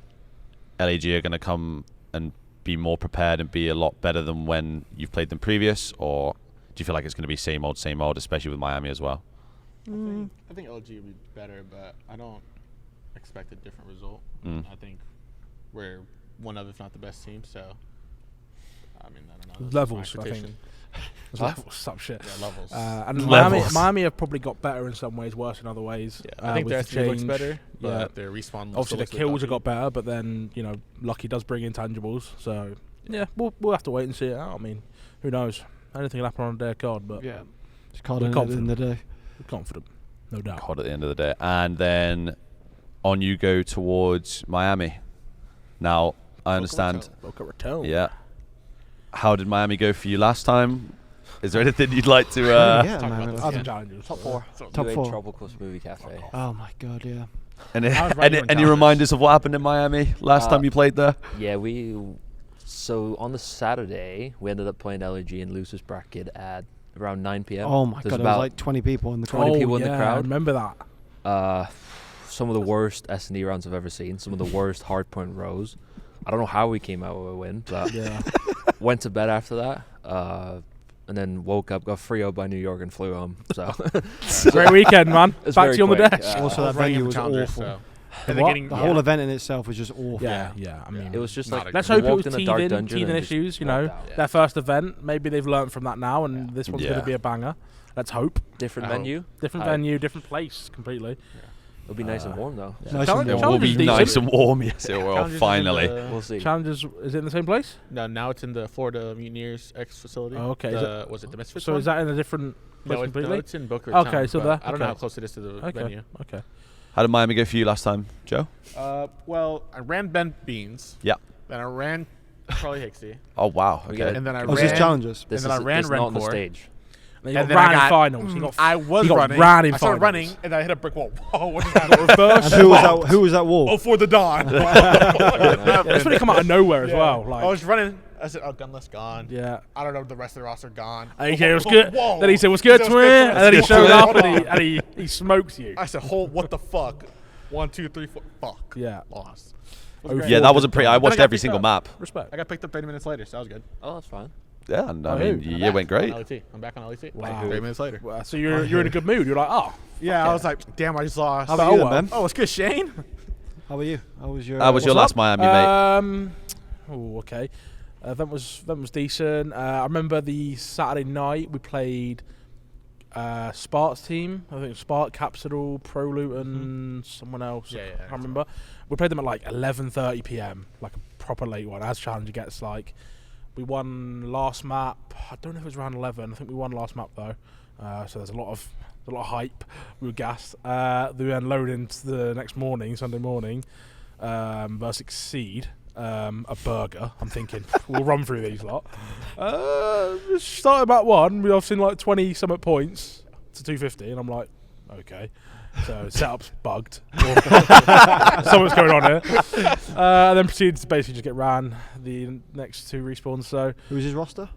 LAG are going to come and be more prepared and be a lot better than when you've played them previous, or do you feel like it's going to be same old, especially with Miami as well? I think LG would be better, but I don't expect a different result. I think we're one of, if not the best team. So, I mean, I don't know. That's my Levels, I think. expectation. There's levels, some shit. Yeah, levels. And Levels. Miami have probably got better in some ways, worse in other ways. I think with their the SC looks change. better, Yeah. but their respawn Obviously, still the looks a bit kills have bumpy. got better, but then Lucky does bring intangibles. So yeah, we'll have to wait and see it out. I mean, who knows? Anything can happen on a day of COD, but Yeah. It's called We're in at the end of the day. we're confident, no doubt. COD at the end of the day. And then on you go towards Miami. Now, I understand. Boca Raton. Yeah. How did Miami go for you last time? Is there anything you'd like to... Yeah, talk man. about this Other again. challenges. Top 4. Top UA 4. Tropical Smoothie Cafe. Oh my god, yeah. Any, I was writing on any challenges. reminders of what happened in Miami last time you played there? Yeah, so on the Saturday we ended up playing LAG in Lucis bracket at around 9 p.m. Oh my There's god, there was about like 20 people in the 20 crowd. people in the yeah, I crowd. remember that. Some of the worst S&D rounds I've ever seen. Some of the worst hardpoint rows. I don't know how we came out with a win, but Yeah. went to bed after that. And then woke up, got 3-0 by New York and flew home. So Great weekend, man. It's Back very to you on the quick. desk. Also, I that was writing venue in was challenges, awful. so- The And they're what? getting- The yeah. whole event in itself was just awful. Yeah, I mean, it was just Not like a let's good hope it walked was in a dark teething dungeon and just issues. walked out. Their first event. Maybe they've learned from that now, and this one's going Yeah. to be a banger. Let's hope. Different I hope. venue. Different I- venue, different place, completely. It'll be nice and warm though. Yeah. Nice Challenge- and warm. It will Challenge be is decent. nice and warm, yes it will, Challenges is in finally. the- We'll see. Challenges is it in the same place? No, now it's in the Florida Mutineers X facility. Oh, okay. Is The, was it the Misfits So one? is that in a different place No, completely? it's in Boca Okay, Raton, so but there, I don't know okay. how close it is to the Okay. venue. Okay. How did Miami go for you last time, Joe? Well, I ran Ben Beans. Yeah. Then I ran Charlie Hicksy. Oh, wow. We Okay. got it. And then I Oh, it's just ran. challenges. This And then is, I ran this is not on the Rencor. stage. And you And got then I ran in got- finals. You got I was you got running. ran in I started finals. running, and I hit a brick wall. Whoa, what just happened? reverse. And who was that wall? Oh, for the dawn. Yeah, that's when it come out of nowhere as well. Like, I was running. I said, "Oh, gunless gone." yeah. I don't know. The rest of the roster gone. And he said, "What's good?" Whoa. Then he said, "What's good, He said, twin?" "What's good, And then he twin?" showed Hold up on. and he smokes you. I said, "Hold, what the fuck? 1, 2, 3, 4. Fuck." Yeah. Lost. Oh, great. Yeah, that wasn't pretty. I And I watched got every picked single up. map. Respect. I got picked up 30 minutes later, so that was good. Oh, that's fine. Yeah, and I Oh, mean, who? your year went great. On LET. I'm back on LET. Wow. 30 minutes later. Well, so you're in a good mood. You're like, oh, Yeah, okay. I was like, damn, I just lost. How about you then, well. Ben? Oh, it's good, Shane. How about you? How was your? How was your What's last up? Miami, mate? Oh, okay. That was decent. I remember the Saturday night we played Spark's team. I think Spark, Capsule, Pro Luton, someone else. Yeah, yeah, I can't remember. We played them at like 11:30 p.m. like a proper late one, as Challenger gets. Like, we won last map. I don't know if it was round 11. I think we won last map though. So there's a lot of a lot of hype. We were gassed. They then load into the next morning, Sunday morning, versus Exceed. A burger. I'm thinking we'll run through these lot. Started about 1. We've seen like 20 something points to 250, and I'm like, okay. So setup's bugged. Something's going on here. And then proceeded to basically just get ran the next 2 respawns. So Who's his roster?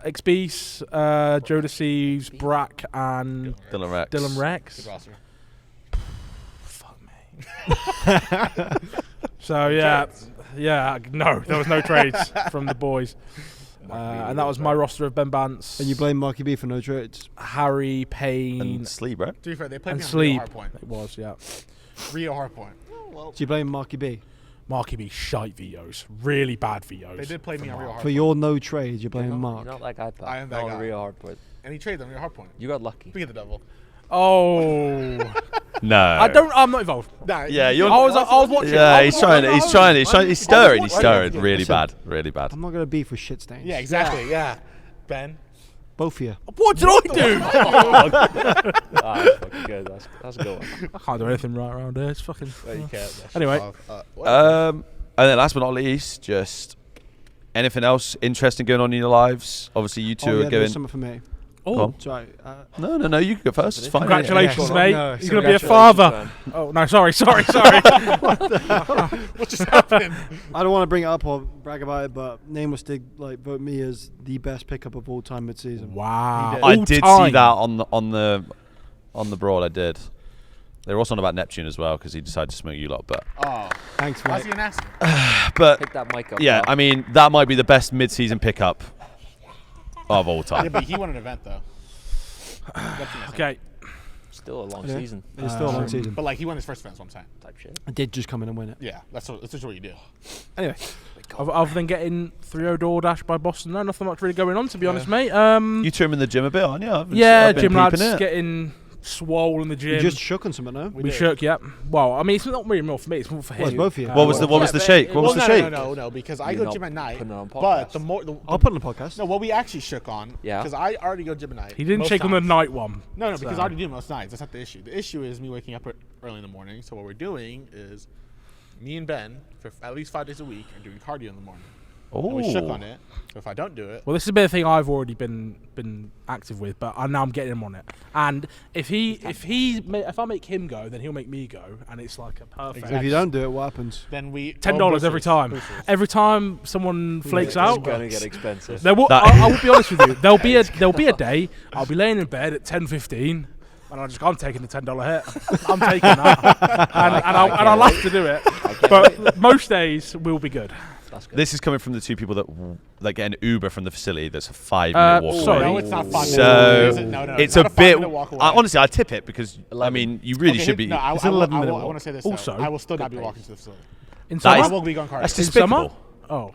XBeast, Joe Deceives, Brack, and Dylan Rex. Good roster. fuck me. So yeah, no, there was no trades from the boys. And that was my roster of Ben Bance. And you blame Marky B for no trades? Harry, Payne, And Sleep, right? To be fair, they played and me on Sleep. Rio Hardpoint. It was, yeah. Rio Hardpoint. Do you blame Marky B? Marky B shite VOs. Really bad VOs. They did play me on Rio Hardpoint. For your no trades, you're blaming Mark. You're not that guy, pal. I am that guy. Real hard, but And he traded on Rio Hardpoint. you got lucky. Look at the devil. Oh. No. I'm not involved. Nah, Yeah, you- you're. I was watching. Yeah, I he's was trying. watching. He's trying. He's stirring. He's watching. stirring. Yeah, Really listen. bad. Really bad. I'm not going to beef with shit stains. Yeah, exactly. Yeah. Ben. Both of you. What did I do? Fucking good. That's a good one. I can't do anything right around here. It's fucking. No, you can't. Anyway. And then last but not least, just anything else interesting going on in your lives? Obviously, you two Oh, are yeah, going. there's something for me. Go Oh, on. Sorry. No. You can go first. It's fine. congratulations, Yeah, mate. no, He's gonna be a congratulations, father. man. Oh no, sorry. What just happened? I don't want to bring it up or brag about it, but Nameless did vote me as the best pickup of all time mid-season. Wow. He did. I All did time. see that on the broad. I did. They were also on about Neptune as well because he decided to smoke you lot. But Oh. Thanks, Why's mate. he an ass? Pick that mic up. yeah, pal. I mean that might be the best mid-season pickup of all Yeah, time. but he won an event though. Okay. Still a long Yeah. season. It's still a long season. But like he won his first event, that's what I'm saying. Type shit. I did just come in and win it. Yeah, that's just what you do. Anyway, other than getting 3-0 door dash by Boston, no, nothing much really going on to be Yeah. honest, mate. You two are in the gym a bit, aren't you? Yeah, I've been gym lads peeping it. getting swole in the You gym. just shook on something, no? we did. shook, yeah. Well, I mean, it's not really more for me; it's more for him. Well, it's both of you. What was the Yeah, but shake? it What was the no, shake? No, because I You're go not gym at night. putting it on But podcast. the more I'll put it on the podcast. no, what we actually shook on. Yeah. Because I already go gym at night. He didn't most shake on the times. night one. No, because I So- already do most nights. That's not the issue. The issue is me waking up early in the morning. So what we're doing is, me and Ben for at least 5 days a week are doing cardio in the morning. And we shook on it. So if I don't do it, Well, this has been a thing I've already been active with, but now I'm getting him on it. And if I make him go, then he'll make me go, and it's like a perfect. If you don't do it, what happens? then we $10 every time. Boosters. Every time someone flakes It's out, gonna get expensive. there will. That- I will be honest with you. There'll be a day I'll be laying in bed at 10:15, and I'm taking the $10 hit. I'm taking that, and I'll have to do it. But most days will be good. That's good. This is coming from the two people that get an Uber from the facility. That's a 5-minute walk sorry. away. No, it's not 5 minutes. So Is it? No, it's not a bit. 5-minute walk away. Honestly, I tip it because I 11. mean you really Okay, should be. No, I It's an 11-minute want walk. to say this. Also, though. I will still not good be pace. walking to the facility. In That summer, is- I will be going cardio. That's in despicable. summer. Oh,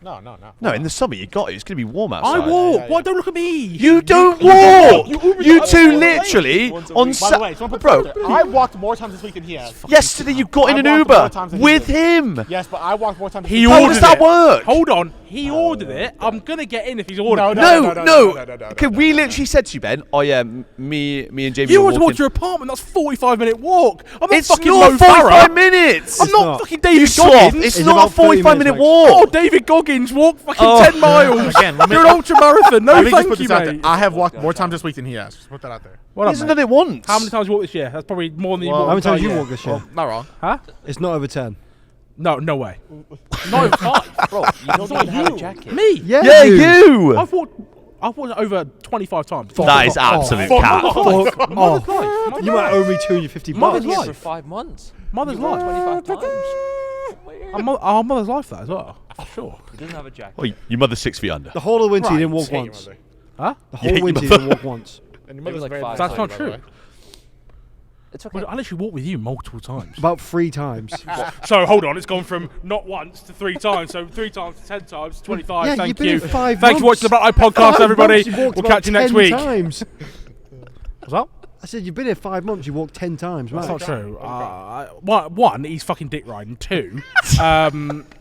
No. No, in the summer you got it. It's going to be warm outside. I walk. yeah, Why yeah. don't look at me? You don't walk. You two Uber literally once a on week. By the way, someone put bro. this out there. I walked more times this week than he has. Yesterday you got in I an walked more Uber times than he with did. him. Yes, but I walked more times. He than How ordered does that it. work? Hold on, he ordered it. I'm gonna get in if he's ordered. No. no. Okay, we literally said to you, Ben. Oh yeah, me and Jamie. You were want to walking. watch your apartment? That's 45-minute walk. I'm not It's fucking not Mo 45 Farah. minutes. I'm not not. fucking David You sloth. Goggins. It's It's not a about 30 45-minute minutes, walk. Oh, David Goggins walked fucking Oh. 10 miles. Again, let me- You're an ultra marathon. No, Let me just thank put you, this out there. mate. I have walked more times this week than he has. Just put that out there. Well He done, hasn't mate. done it once. How many times you walked this year? That's probably more than you Well, walked. How many times entire you year. walk this year? Not wrong. Huh? It's not over 10. No way. Not even 5. Bro, you don't even have a jacket. Me? Yeah, you. I've walked over 25 times. That is absolute Fuck cap. off. Fuck Mother's off. life. You might owe me 250 Mother's bucks. life. For 5 months. Mother's You walked life. 25 times. Our mother's life, that as well. For sure. He doesn't have a jacket. Oh, your mother's 6 feet under. The whole of winter you didn't walk Hate your once. mother. Huh? The whole Yeah, winter you your didn't walk once. And your Maybe mother's like very 5 That's nice, not by the true. way. It's okay. I literally walked with you multiple times. About 3 times. So hold on, it's gone from not once to 3 times. So 3 times to 10 times, 25. Yeah, Thank you've been you. in 5 Thank you for months. watching the Black Eye podcast, 5 everybody. months, you've walked We'll about catch you next 10 week. Times. What's up? I said you've been here 5 months. You walked 10 times. That's Right? not true. One, he's fucking dick riding. 2,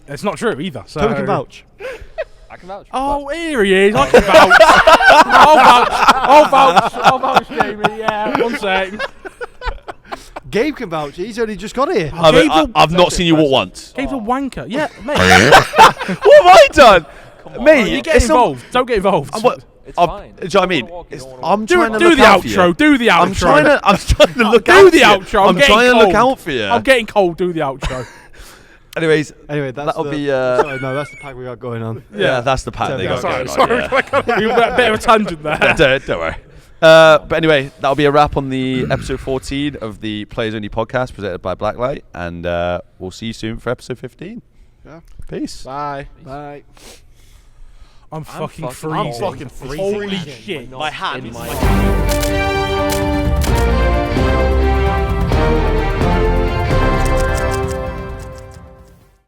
it's not true either. So Toby can vouch. I can vouch. Oh, here he is. I can vouch. I'll vouch, Jamie. Yeah, 1 sec. Gabe can vouch. He's only just got here. I've not seen you walk once. Gabe's a wanker. Yeah, mate. What have I done? Mate, You get involved. Don't get involved. It's fine. Do you know what I mean? I'm trying to Do look the out for you. outro. Do the outro. I'm trying to look Do out the for you. outro. I'm trying to look out for you. I'm getting cold. Do the outro. Anyways, Anyway, that'll be. sorry, no, that's the pack we got going on. Yeah, that's the pack they got going Sorry. on. Yeah. We went a bit of a tangent there. Don't worry. But anyway, that'll be a wrap on the episode 14 of the Players Only podcast presented by Blacklight, and we'll see you soon for episode 15. Yeah. Peace. Bye. Bye. I'm fucking I'm freezing. fucking freezing. Holy shit. My hand In is my